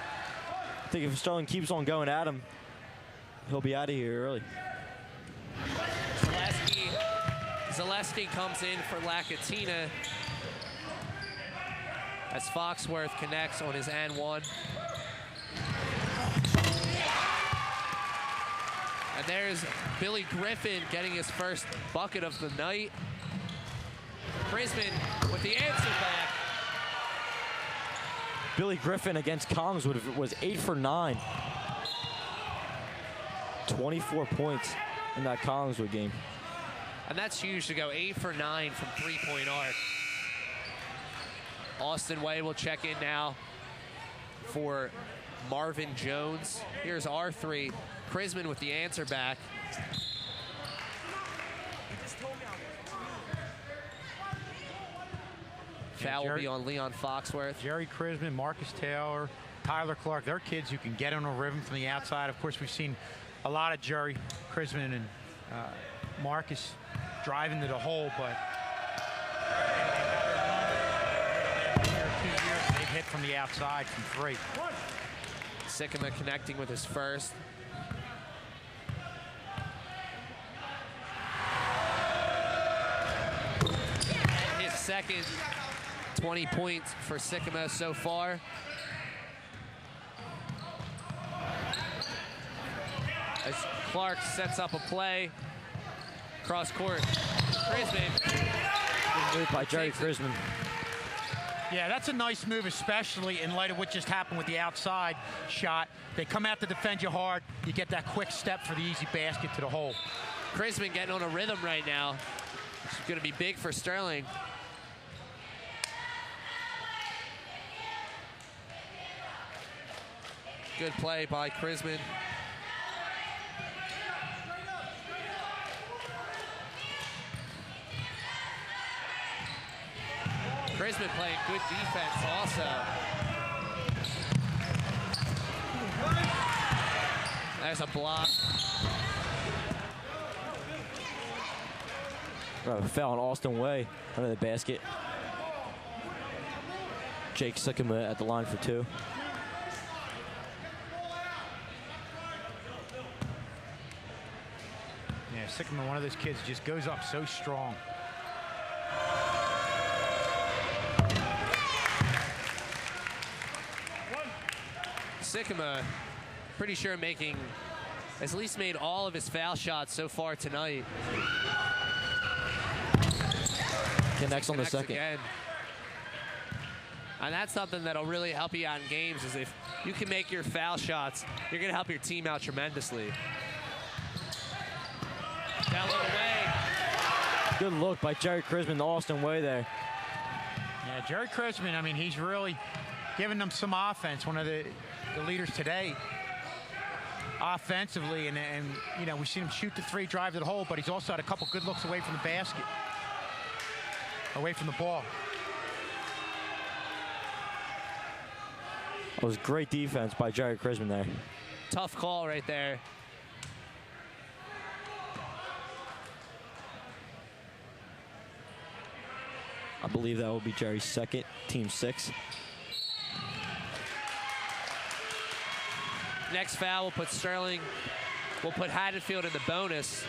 if Sterling keeps on going at him, he'll be out of here early. Zaleski comes in for Lacatina as Foxworth connects on his and one. And there's Billy Griffin getting his first bucket of the night. Chrisman with the answer back. Billy Griffin against Kongswood was 8 for 9. 24 points in that Kongswood game. And that's huge to go 8 for 9 from three-point arc. Austin Way will check in now for Marvin Jones. Here's R3. Chrisman with the answer back. Foul will be on Leon Foxworth. Jerry Chrisman, Marcus Taylor, Tyler Clark, they're kids who can get on a rhythm from the outside. Of course, we've seen a lot of Jerry Chrisman and Marcus driving to the hole, but here 2 years they've hit from the outside from three. Sycamore connecting with his first. And his second. 20 points for Sycamore so far. as Clark sets up a play. Cross court. Crisman. Good move by Jerry Crisman. Yeah, that's a nice move, especially in light of what just happened with the outside shot. They come out to defend you hard. You get that quick step for the easy basket to the hole. Crisman getting on a rhythm right now. It's going to be big for Sterling. Good play by Crisman. Crisman playing good defense also. There's a block. Foul on Austin Way under the basket. Jake Sycamore at the line for 2. Yeah, Sycamore, one of those kids, just goes up so strong. Sycamore, pretty sure has at least made all of his foul shots so far tonight. Connects on the second. Again. And that's something that'll really help you out in games, is if you can make your foul shots, you're going to help your team out tremendously. Down low away. Good look by Jerry Crisman, the Austin Way there. Yeah, Jerry Crisman, I mean, he's really giving them some offense. One of the leaders today offensively, and you know, we've seen him shoot the 3, drive to the hole, but he's also had a couple good looks away from the basket, away from the ball. It was great defense by Jerry Crisman there. Tough call right there. I believe that will be Jerry's second, team 6. Next foul will put Haddonfield in the bonus.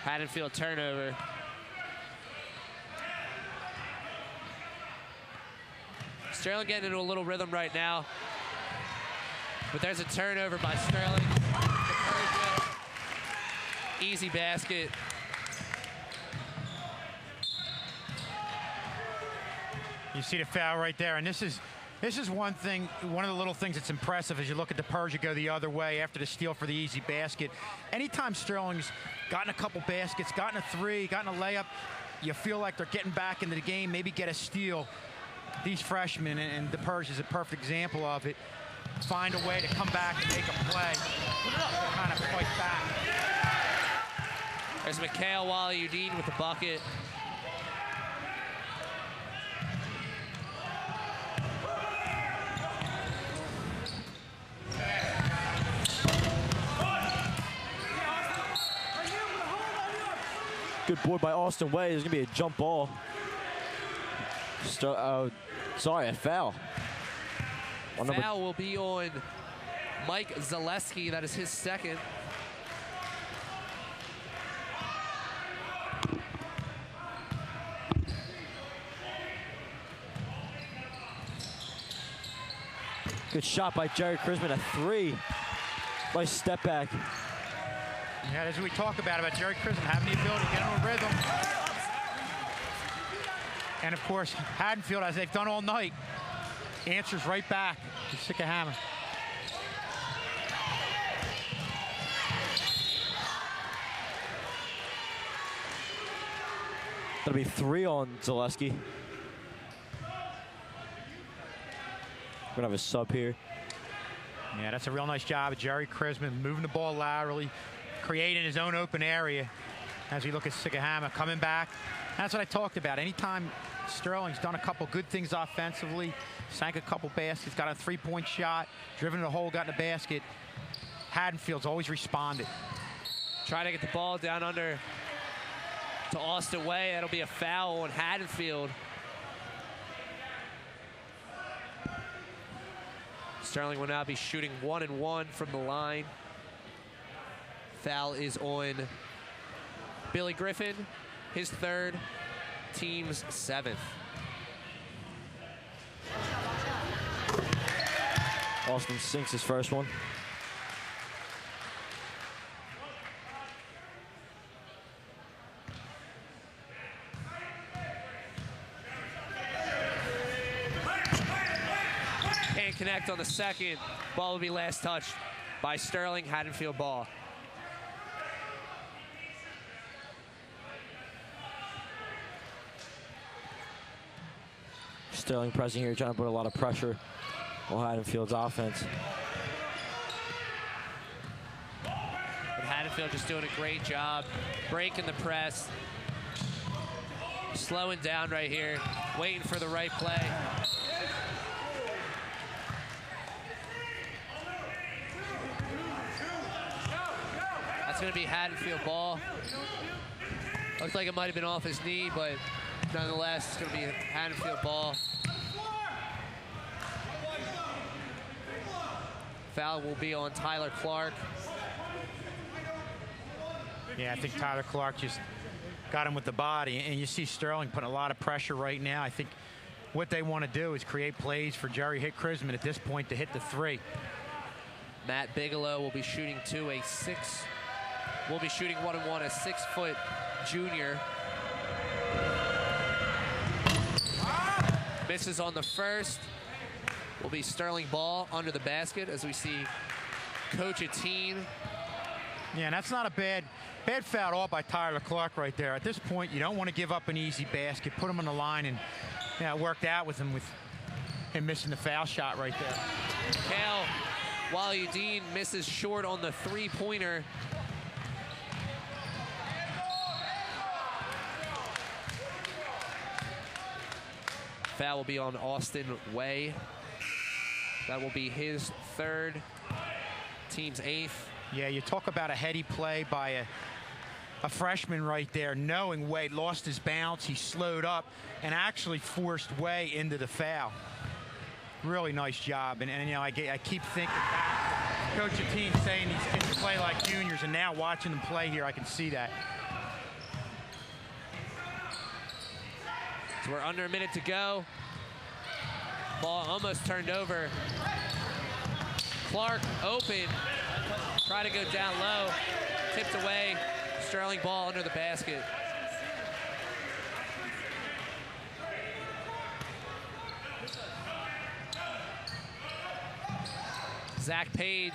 Haddonfield turnover. Sterling getting into a little rhythm right now. But there's a turnover by Sterling. Easy basket. You see the foul right there, and this is one thing, one of the little things that's impressive as you look at the Persia go the other way after the steal for the easy basket. Anytime Sterling's gotten a couple baskets, gotten a 3, gotten a layup, you feel like they're getting back into the game, maybe get a steal. These freshmen, and the Persia is a perfect example of it, find a way to come back and make a play, kind of fight back. There's Mikhail Waliudin with the bucket. Good board by Austin Way. There's going to be a jump ball. Sorry, a foul. Foul will be on Mike Zaleski. That is his second. Good shot by Jerry Crisman, a 3. Nice step back. Yeah, as we talk about Jerry Crisman having the ability to get on a rhythm. And of course, Haddonfield, as they've done all night, answers right back to Sycamore. That'll be 3 on Zaleski. We're gonna have a sub here. Yeah, that's a real nice job of Jerry Crisman moving the ball laterally, creating his own open area as we look at Sycamore coming back. That's what I talked about. Anytime Sterling's done a couple good things offensively, sank a couple baskets, got a 3-point shot, driven to the hole, got in the basket, Haddonfield's always responded. Trying to get the ball down under to Austin Way. That'll be a foul on Haddonfield. Sterling will now be shooting 1-1 from the line. Foul is on Billy Griffin, his 3rd, team's 7th. Austin sinks his first one. Can't connect on the second. Ball will be last touched by Sterling-Haddonfield ball. Sterling pressing here, trying to put a lot of pressure on Haddonfield's offense. But Haddonfield just doing a great job breaking the press, slowing down right here, waiting for the right play. That's going to be Haddonfield ball. Looks like it might have been off his knee, but nonetheless, it's going to be a Haddonfield ball. Foul will be on Tyler Clark. Yeah, I think Tyler Clark just got him with the body, and you see Sterling putting a lot of pressure right now. I think what they want to do is create plays for Jerry Chrisman at this point to hit the three. Matt Bigelow will be shooting will be shooting 1-1, a 6-foot junior. Misses on the first. Will be Sterling ball under the basket as we see Coach Ateen. Yeah, and that's not a bad foul off by Tyler Clark right there. At this point, you don't want to give up an easy basket. Put him on the line, and it worked out with him missing the foul shot right there. Kale Waliuddin misses short on the three-pointer. Foul will be on Austin Way. That will be his third, team's eighth. Yeah, you talk about a heady play by a freshman right there, knowing Way lost his bounce, he slowed up, and actually forced Way into the foul. Really nice job, and you know, I keep thinking back to Coach Ateen saying these kids play like juniors, and now watching them play here, I can see that. So we're under a minute to go. Ball almost turned over. Clark open. Try to go down low. Tipped away. Sterling ball under the basket. Zach Page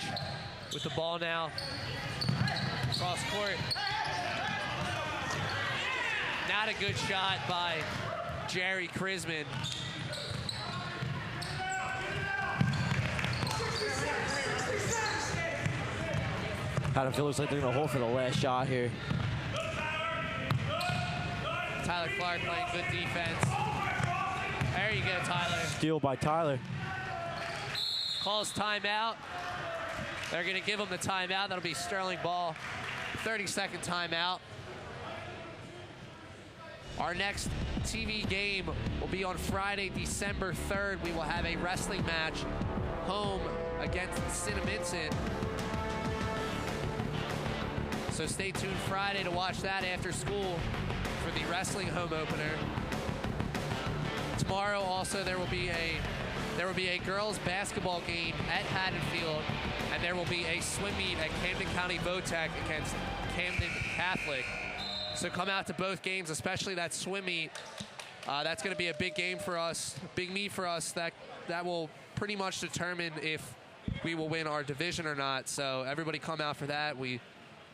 with the ball now. Cross court. Not a good shot by Jerry Chrisman. Haddonfield looks like they're going to hold for the last shot here. Tyler Clark playing good defense. There you go, Tyler. Steal by Tyler. Calls timeout. They're going to give him the timeout. That'll be Sterling ball. 30-second timeout. Our next TV game will be on Friday, December 3rd. We will have a wrestling match home against Cinnaminson. So stay tuned Friday to watch that after school for the wrestling home opener. Tomorrow also there will be a girls basketball game at Haddonfield, and there will be a swim meet at Camden County Votech against Camden Catholic. So come out to both games, especially that swim meet. That's going to be a big game for us, big meet for us. That will pretty much determine if we will win our division or not. So everybody come out for that. We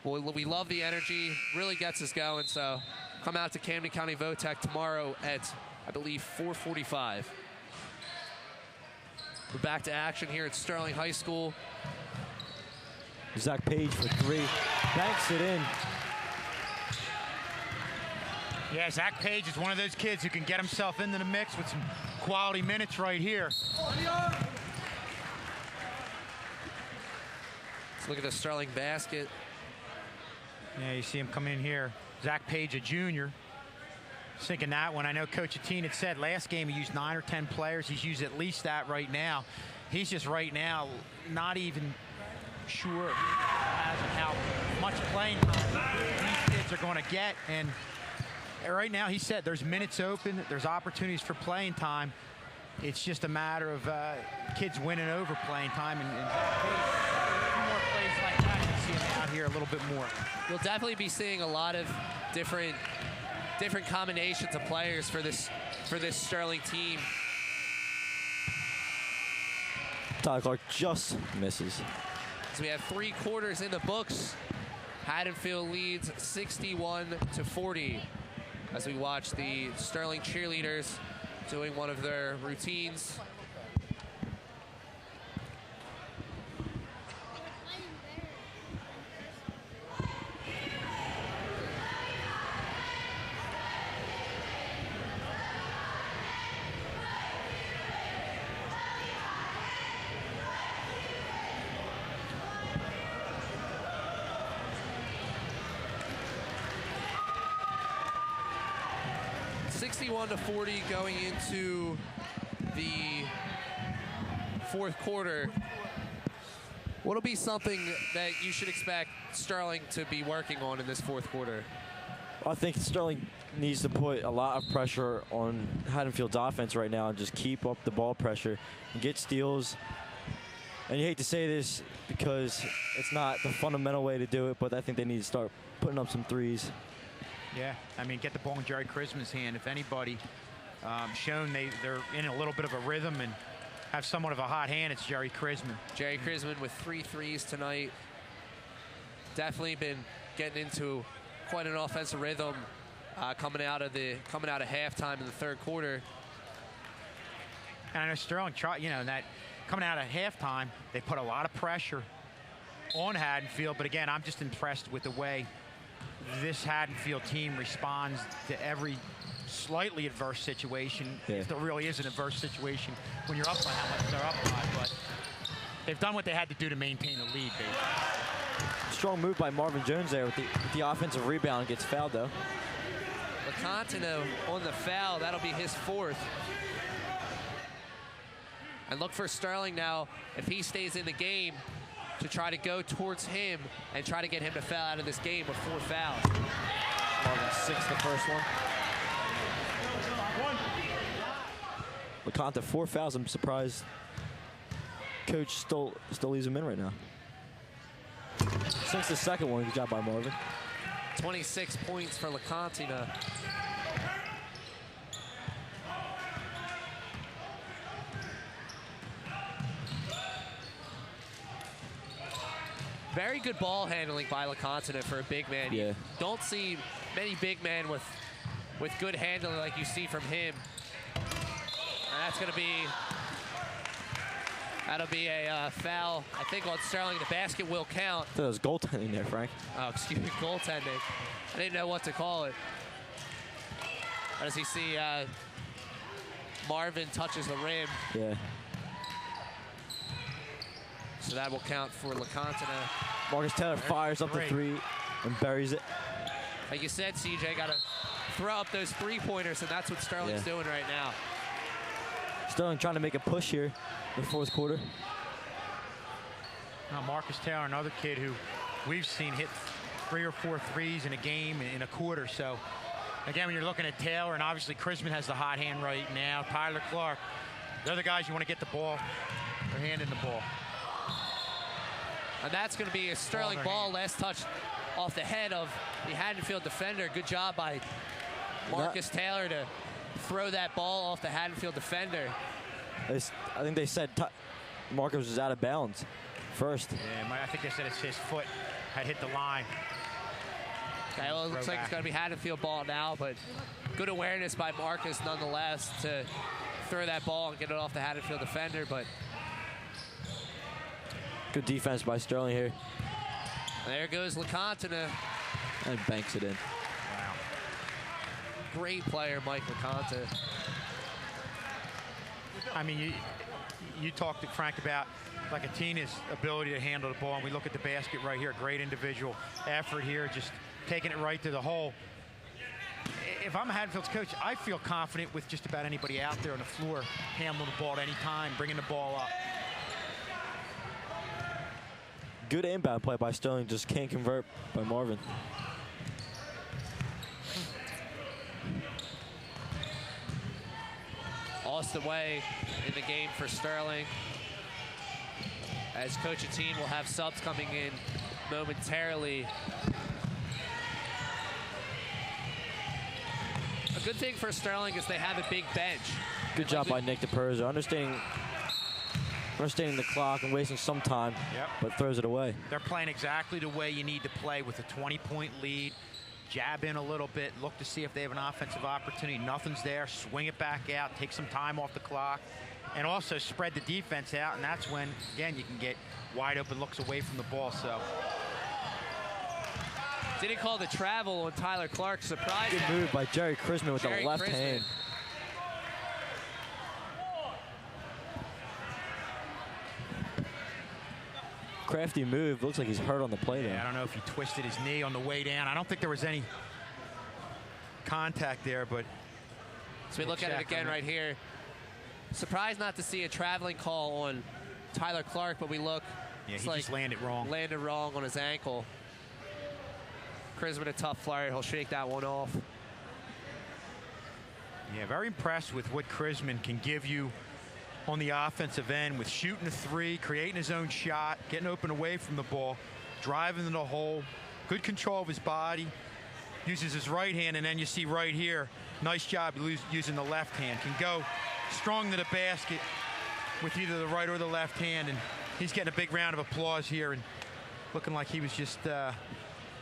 love the energy, really gets us going. So come out to Camden County Votech tomorrow at, I believe, 4:45. We're back to action here at Sterling High School. Zach Page for three. Banks it in. Yeah, Zach Page is one of those kids who can get himself into the mix with some quality minutes right here. Let's look at the Sterling basket. Yeah, you see him come in here. Zach Page, a junior. Thinking that one. I know Coach Ateen had said last game he used 9 or 10 players. He's used at least that right now. He's just right now not even sure as to how much playing time these kids are going to get. And right now he said there's minutes open, there's opportunities for playing time. it's just a matter of kids winning over playing time, and a few more plays like that, you see them out here a little bit more. You'll definitely be seeing a lot of different combinations of players for this Sterling team. Tyler Clark just misses. So we have 3 quarters in the books. Haddonfield leads 61-40 as we watch the Sterling cheerleaders doing one of their routines. To 40 going into the 4th quarter. What'll be something that you should expect Sterling to be working on in this 4th quarter? I think Sterling needs to put a lot of pressure on Haddonfield's offense right now and just keep up the ball pressure and get steals. And you hate to say this because it's not the fundamental way to do it, but I think they need to start putting up some threes. Yeah, I mean, get the ball in Jerry Chrisman's hand. If anybody shown they're in a little bit of a rhythm and have somewhat of a hot hand, it's Jerry Chrisman. Jerry Chrisman with 3 threes tonight. Definitely been getting into quite an offensive rhythm coming out of halftime in the 3rd quarter. And I know Sterling tried, that coming out of halftime, they put a lot of pressure on Haddonfield. But again, I'm just impressed with the way this Haddonfield team responds to every slightly adverse situation. Yeah. If there really is an adverse situation when you're up by how much they're up by, but they've done what they had to do to maintain the lead, basically. Strong move by Marvin Jones there with the offensive rebound. Gets fouled though. Lecontino on the foul. That'll be his 4th. And look for Sterling now, if he stays in the game, to try to go towards him and try to get him to foul out of this game with 4 fouls. Marvin 6 the first one. LeConte 4 fouls. I'm surprised coach still leaves him in right now. Since the 2nd one, good job by Marvin. 26 points for Lecontino. Very good ball handling by Lecontino for a big man. Yeah. You don't see many big men with good handling like you see from him. And that's going to be, that'll be a foul, I think, on Sterling. The basket will count. That was goaltending there, Frank. Oh, excuse me, goaltending. I didn't know what to call it. As you see, Marvin touches the rim. Yeah. So that will count for Lecontino. Marcus Taylor fires up the 3 and buries it. Like you said, CJ, got to throw up those 3-pointers, and that's what Sterling's doing right now. Sterling trying to make a push here in the 4th quarter. Now Marcus Taylor, another kid who we've seen hit 3 or 4 threes in a game in a quarter. So again, when you're looking at Taylor, and obviously Chrisman has the hot hand right now, Tyler Clark, they're the guys you want to get the ball, their hand in the ball. And that's going to be a Sterling ball, last touch off the head of the Haddonfield defender. Good job by Marcus Taylor to throw that ball off the Haddonfield defender. I think they said Marcus was out of bounds first. Yeah, I think they said it's his foot had hit the line. Okay, well, it looks like it's going to be Haddonfield ball now, but good awareness by Marcus nonetheless to throw that ball and get it off the Haddonfield defender. But good defense by Sterling here. There goes Lecontino. And banks it in. Wow. Great player, Mike Lecontino. I mean, you talked to Frank about Latina's ability to handle the ball, and we look at the basket right here. Great individual effort here, just taking it right to the hole. If I'm Haddonfield's coach, I feel confident with just about anybody out there on the floor handling the ball at any time, bringing the ball up. Good inbound play by Sterling, just can't convert by Marvin. lost away in the game for Sterling. As Coach Atine will have subs coming in momentarily. A good thing for Sterling is they have a big bench. Good job by Nick DePerza, understanding the clock and wasting some time, but throws it away. They're playing exactly the way you need to play with a 20-point lead. Jab in a little bit, look to see if they have an offensive opportunity. Nothing's there, swing it back out, take some time off the clock, and also spread the defense out, and that's when, again, you can get wide open looks away from the ball. So didn't call the travel on Tyler Clark. Surprise. Good move by Jerry Chrisman with the left hand. Crafty move. Looks like he's hurt on the play there. I don't know if he twisted his knee on the way down. I don't think there was any contact there, but so we look at it again right here. Surprised not to see a traveling call on Tyler Clark, but we look. Yeah, he just landed wrong. Landed wrong on his ankle. Chrisman a tough flyer. He'll shake that one off. Yeah, very impressed with what Chrisman can give you on the offensive end with shooting a three, creating his own shot, getting open away from the ball, driving in the hole, good control of his body, uses his right hand, and then you see right here, nice job using the left hand. Can go strong to the basket with either the right or the left hand, and he's getting a big round of applause here and looking like he was just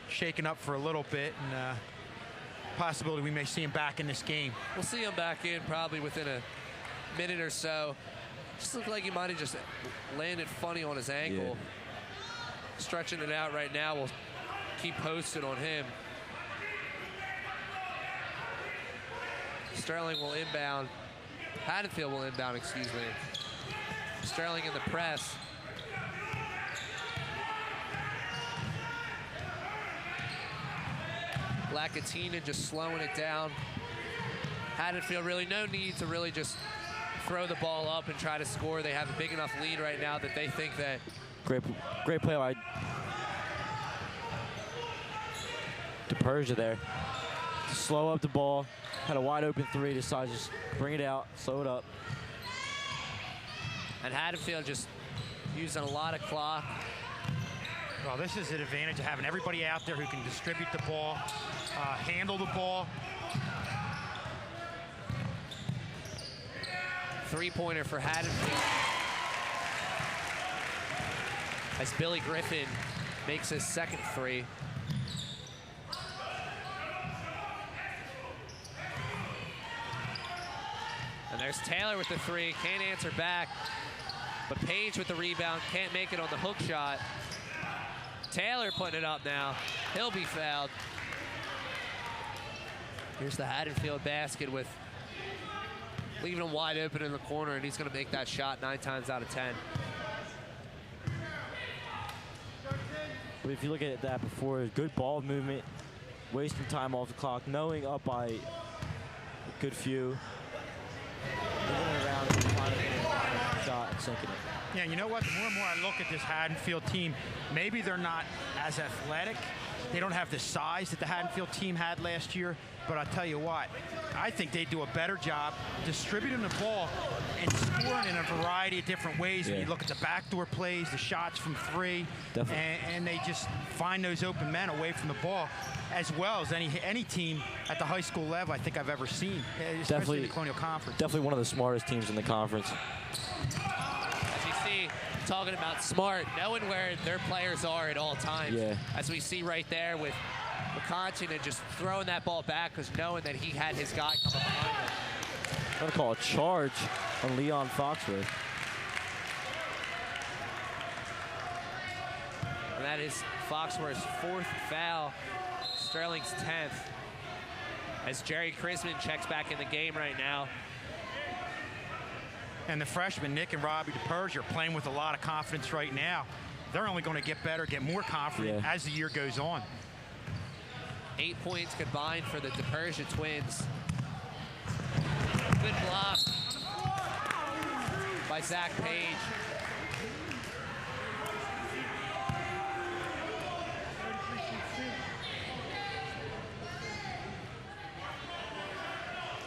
shaken up for a little bit, and possibility we may see him back in this game. We'll see him back in probably within a minute or so. Just looked like he might have just landed funny on his ankle. Yeah. Stretching it out right now. We'll keep posted on him. Sterling will inbound. Haddonfield will inbound, excuse me. Sterling in the press. Lakatina just slowing it down. Haddonfield really no need to really just throw the ball up and try to score. They have a big enough lead right now that they think that. Great play by DePerja there. To slow up the ball. Had a wide open three. Decides to just bring it out, slow it up. And Haddonfield just using a lot of clock. Well, this is an advantage of having everybody out there who can distribute the ball, handle the ball. Three-pointer for Haddonfield. As Billy Griffin makes his second three. And there's Taylor with the three, can't answer back. But Page with the rebound, can't make it on the hook shot. Taylor putting it up now. He'll be fouled. Here's the Haddonfield basket with leaving him wide open in the corner, and he's going to make that shot 9 times out of 10. But if you look at that before, good ball movement, wasting time off the clock, knowing up by a good few, moving around, finding a shot and sinking it. Yeah, you know what? The more and more I look at this Haddonfield team, maybe they're not as athletic. They don't have the size that the Haddonfield team had last year. But I'll tell you what, I think they do a better job distributing the ball and scoring in a variety of different ways. When you look at the backdoor plays, the shots from three, and they just find those open men away from the ball, as well as any team at the high school level I think I've ever seen, especially in the Colonial Conference. Definitely one of the smartest teams in the conference. As you see, talking about smart, knowing where their players are at all times. Yeah. As we see right there with McConson just throwing that ball back because knowing that he had his guy coming behind him. I'm going to call a charge on Leon Foxworth. And that is Foxworth's 4th foul, Sterling's 10th. As Jerry Chrisman checks back in the game right now. And the freshmen, Nick and Robbie DePerja, are playing with a lot of confidence right now. They're only going to get better, get more confident as the year goes on. 8 points combined for the DePerja twins. Good block by Zach Page.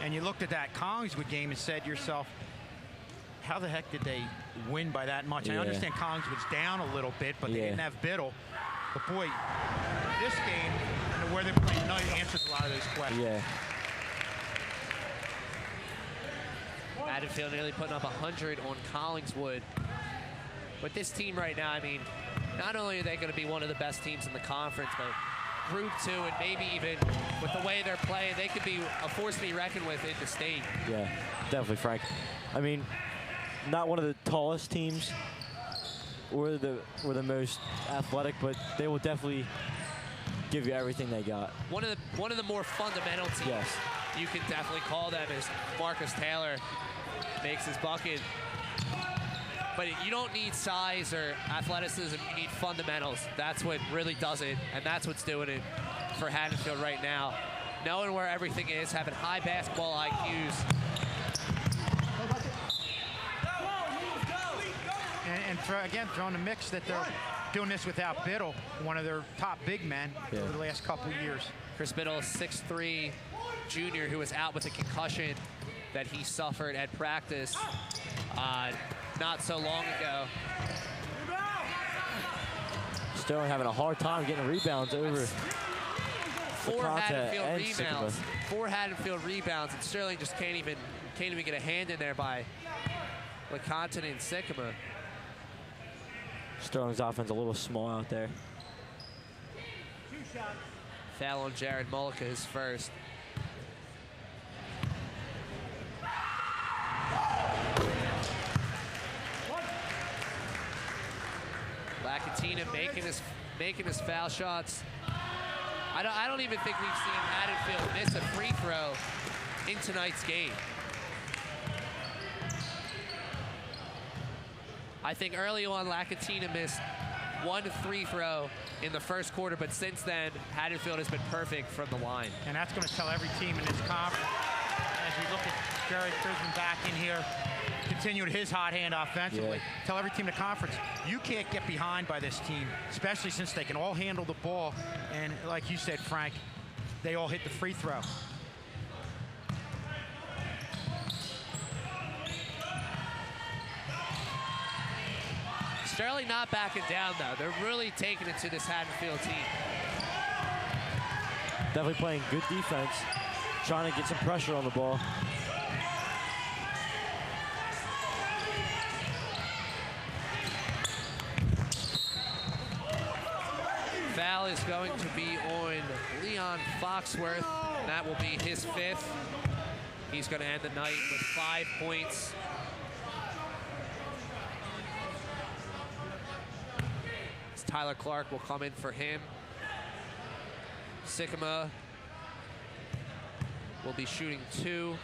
and you looked at that Collingswood game and said to yourself, how the heck did they win by that much? I understand Collingswood's down a little bit, but they didn't have Biddle. But boy, this game and where they're playing tonight answers a lot of those questions. Yeah. Haddonfield nearly putting up 100 on Collingswood. With this team right now, I mean, not only are they going to be one of the best teams in the conference, but Group 2 and maybe even with the way they're playing, they could be a force to be reckoned with in the state. Yeah, definitely, Frank. I mean, not one of the tallest teams or the most athletic, but they will definitely give you everything they got. One of the more fundamental teams. Yes. You can definitely call them as Marcus Taylor makes his bucket. But you don't need size or athleticism, you need fundamentals. That's what really does it, and that's what's doing it for Haddonfield right now. Knowing where everything is, having high basketball IQs. And again, throwing the mix that they're doing this without Biddle, one of their top big men over the last couple of years. Chris Biddle, 6'3", junior, who was out with a concussion that he suffered at practice not so long ago. Sterling having a hard time getting rebounds over. Four Haddonfield rebounds, and Sterling just can't even get a hand in there by LeConte and Sycamore. Sterling's offense a little small out there. Foul on Jared Mullica, his first. Lakatina making his foul shots. I don't even think we've seen Haddonfield miss a free throw in tonight's game. I think early on Lakatina missed one free throw in the first quarter, but since then Haddonfield has been perfect from the line. And that's going to tell every team in this conference. As we look at Jared Prisman back in here, continuing his hot hand offensively. Tell every team in the conference, you can't get behind by this team, especially since they can all handle the ball. And like you said, Frank, they all hit the free throw. Sterling not backing down, though. They're really taking it to this Haddonfield team. Definitely playing good defense, trying to get some pressure on the ball. Foul is going to be on Leon Foxworth, and that will be his fifth. He's going to end the night with 5 points. Tyler Clark will come in for him. Sycamore will be shooting 2.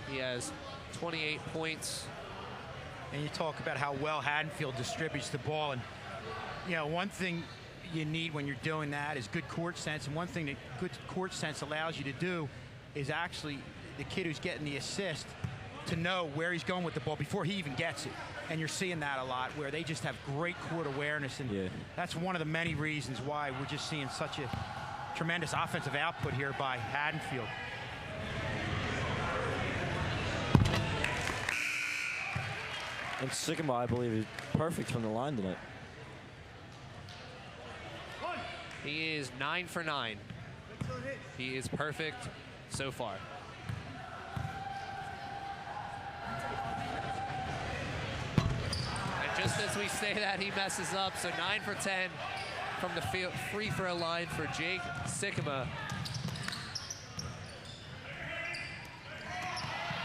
He has 28 points. And you talk about how well Haddonfield distributes the ball. And, you know, one thing you need when you're doing that is good court sense. And one thing that good court sense allows you to do is actually the kid who's getting the assist to know where he's going with the ball before he even gets it. And you're seeing that a lot, where they just have great court awareness. And that's one of the many reasons why we're just seeing such a tremendous offensive output here by Haddonfield. And Sycamore, I believe, is perfect from the line tonight. He is 9 for 9. He is perfect so far. And just as we say that, he messes up. So 9 for 10 from the free throw line for Jake Sycamore.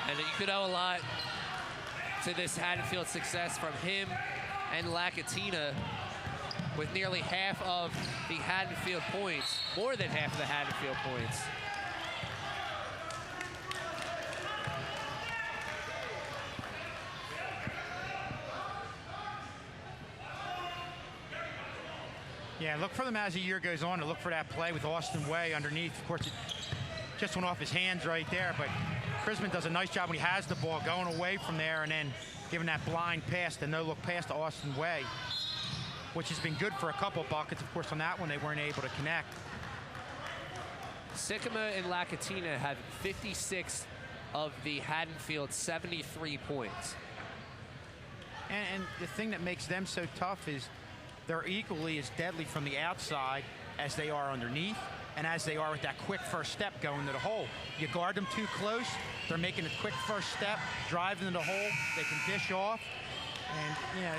And you could owe a lot to this Haddonfield success from him and Lakatina, with nearly half of the Haddonfield points, more than half of the Haddonfield points. Yeah, look for them as the year goes on to look for that play with Austin Way underneath. Of course, it just went off his hands right there, but Chrisman does a nice job when he has the ball going away from there and then giving that blind pass, the no-look pass to Austin Way, which has been good for a couple buckets. Of course, on that one, they weren't able to connect. Sycamore and Lacatina have 56 of the Haddonfield 73 points. And the thing that makes them so tough is they're equally as deadly from the outside as they are underneath, and as they are with that quick first step going to the hole. You guard them too close, they're making a quick first step, driving to the hole, they can dish off. And, you know,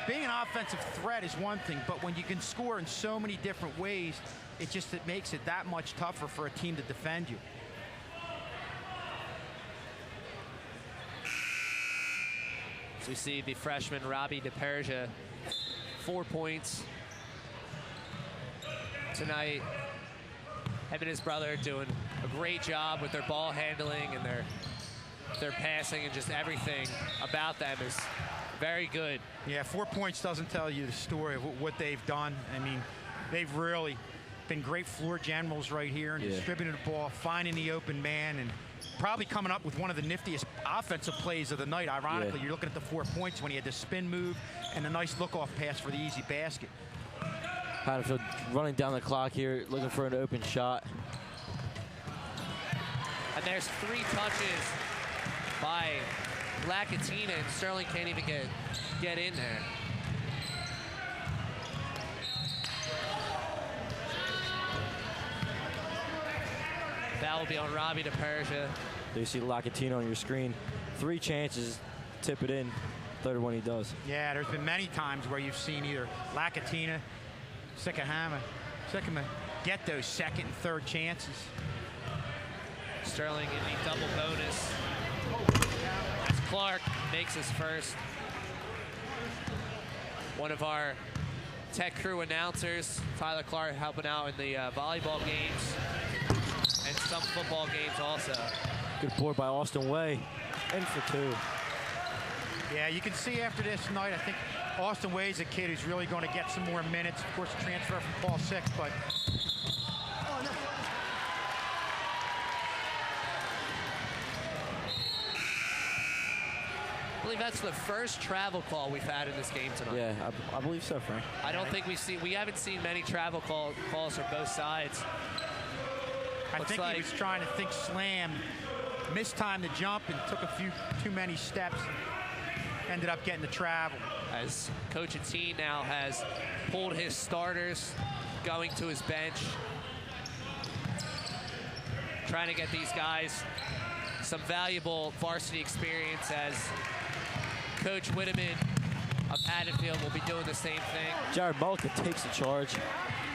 being an offensive threat is one thing, but when you can score in so many different ways, it makes it that much tougher for a team to defend you. So we see the freshman Robbie DePerja, 4 points tonight. Him and his brother doing a great job with their ball handling and their passing, and just everything about them is very good. Yeah, 4 points doesn't tell you the story of what they've done. I mean, they've really been great floor generals right here and distributing the ball, finding the open man, and probably coming up with one of the niftiest offensive plays of the night. Ironically, you're looking at the 4 points when he had the spin move and a nice look-off pass for the easy basket. Haddonfield running down the clock here, looking for an open shot. And there's 3 touches by Lacatina, and Sterling can't even get in there. That will be on Robbie DePerja. There you see Lacatina on your screen. 3 chances, tip it in. Third one he does. Yeah, there's been many times where you've seen either Lacatina, Sycamore get those second and third chances. Sterling in the double bonus. As Clark makes his first. One of our tech crew announcers, Tyler Clark, helping out in the volleyball games and some football games also. Good board by Austin Way. In for 2. Yeah, you can see after this night, I think Austin Way's a kid who's really going to get some more minutes. Of course, a transfer from Paul Six, but I believe that's the first travel call we've had in this game tonight. Yeah, I believe so, Frank. I don't think we haven't seen many travel calls from both sides. I think he was trying to think slam, missed time to jump, and took a few too many steps. Ended up getting the travel. As Coach Atine now has pulled his starters, going to his bench, trying to get these guys some valuable varsity experience, as Coach Whitteman of Haddonfield will be doing the same thing. Jared Mullica takes the charge.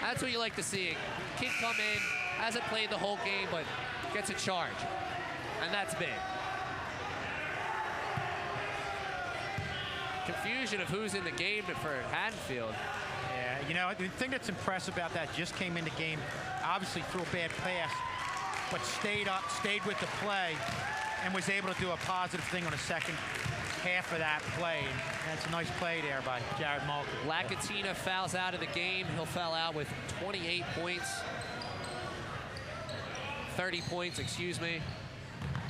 That's what you like to see. Kid come in, hasn't played the whole game, but gets a charge. And that's big. Confusion of who's in the game for Haddonfield. Yeah, you know, the thing that's impressive about that, just came in the game, obviously threw a bad pass, but stayed up, stayed with the play, and was able to do a positive thing on the second half of that play. And that's a nice play there by Jared Mullica. Lacatina fouls out of the game. He'll foul out with 28 points. 30 points, excuse me.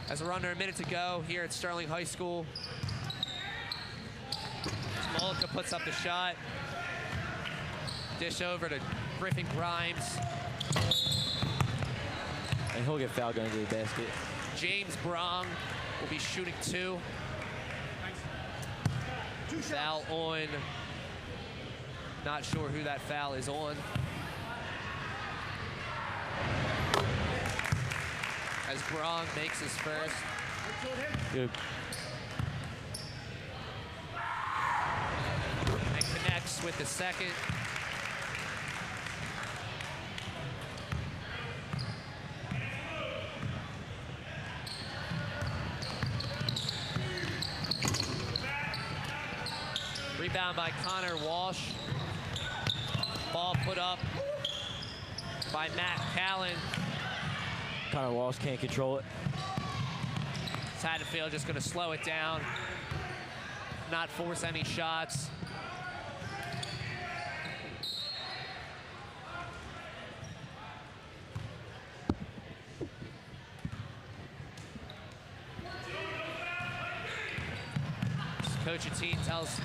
As we're under a minute to go here at Sterling High School. Mullica puts up the shot. Dish over to Griffin Grimes. And he'll get fouled going to the basket. James Brong will be shooting 2. Foul on. Not sure who that foul is on. As Brong makes his first. Good. And connects with the second. Rebound by Connor Walsh. Ball put up by Matt Callan. Connor Walsh can't control it. Haddonfield just going to slow it down, not force any shots. Coach Atine tells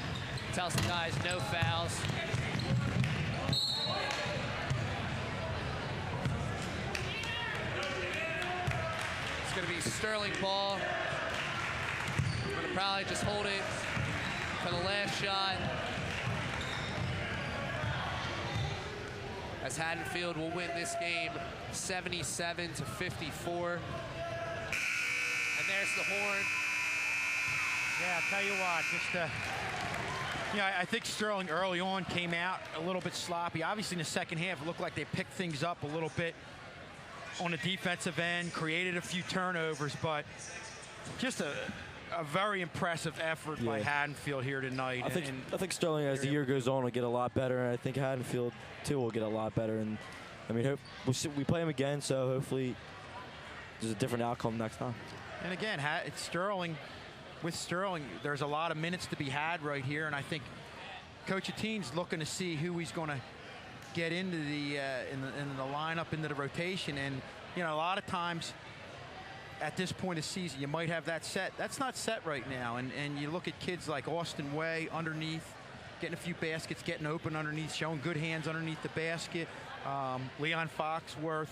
the guys no fouls. Sterling ball. Gonna probably just hold it for the last shot. As Haddonfield will win this game 77-54. And there's the horn. Yeah, I'll tell you what, I think Sterling early on came out a little bit sloppy. Obviously in the second half, it looked like they picked things up a little bit on the defensive end, created a few turnovers, but just a very impressive effort by Haddonfield here tonight. I think Sterling, as the year goes on, will get a lot better, and I think Haddonfield too will get a lot better. And I mean, we play them again, so hopefully there's a different outcome next time. And again, it's Sterling. With Sterling, there's a lot of minutes to be had right here, and I think Coach Ateen's looking to see who he's going to get into the in the lineup, into the rotation. And you know, a lot of times at this point of season, you might have that set. That's not set right now. And you look at kids like Austin Way underneath, getting a few baskets, getting open underneath, showing good hands underneath the basket. Leon Foxworth,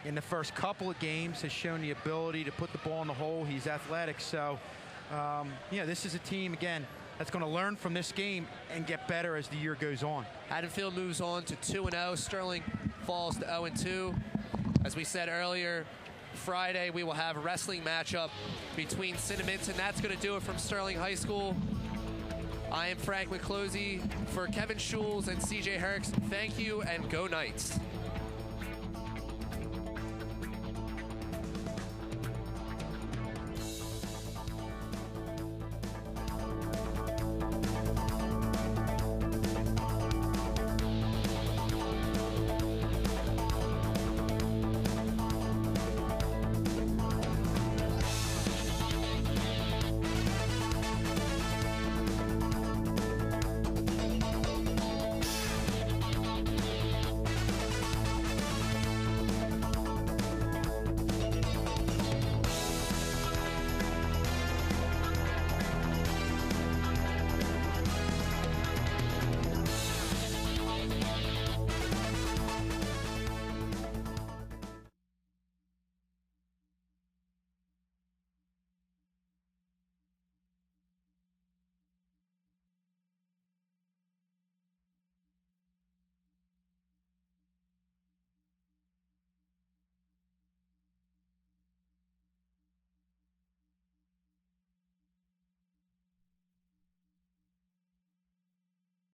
in the first couple of games, has shown the ability to put the ball in the hole. He's athletic, so. This is a team, again, that's going to learn from this game and get better as the year goes on. Haddonfield moves on to 2-0. Sterling falls to 0-2. As we said earlier, Friday we will have a wrestling matchup between Cinnamints, and that's going to do it from Sterling High School. I am Frank McClosey for Kevin Schulz and CJ Herx. Thank you, and go Knights.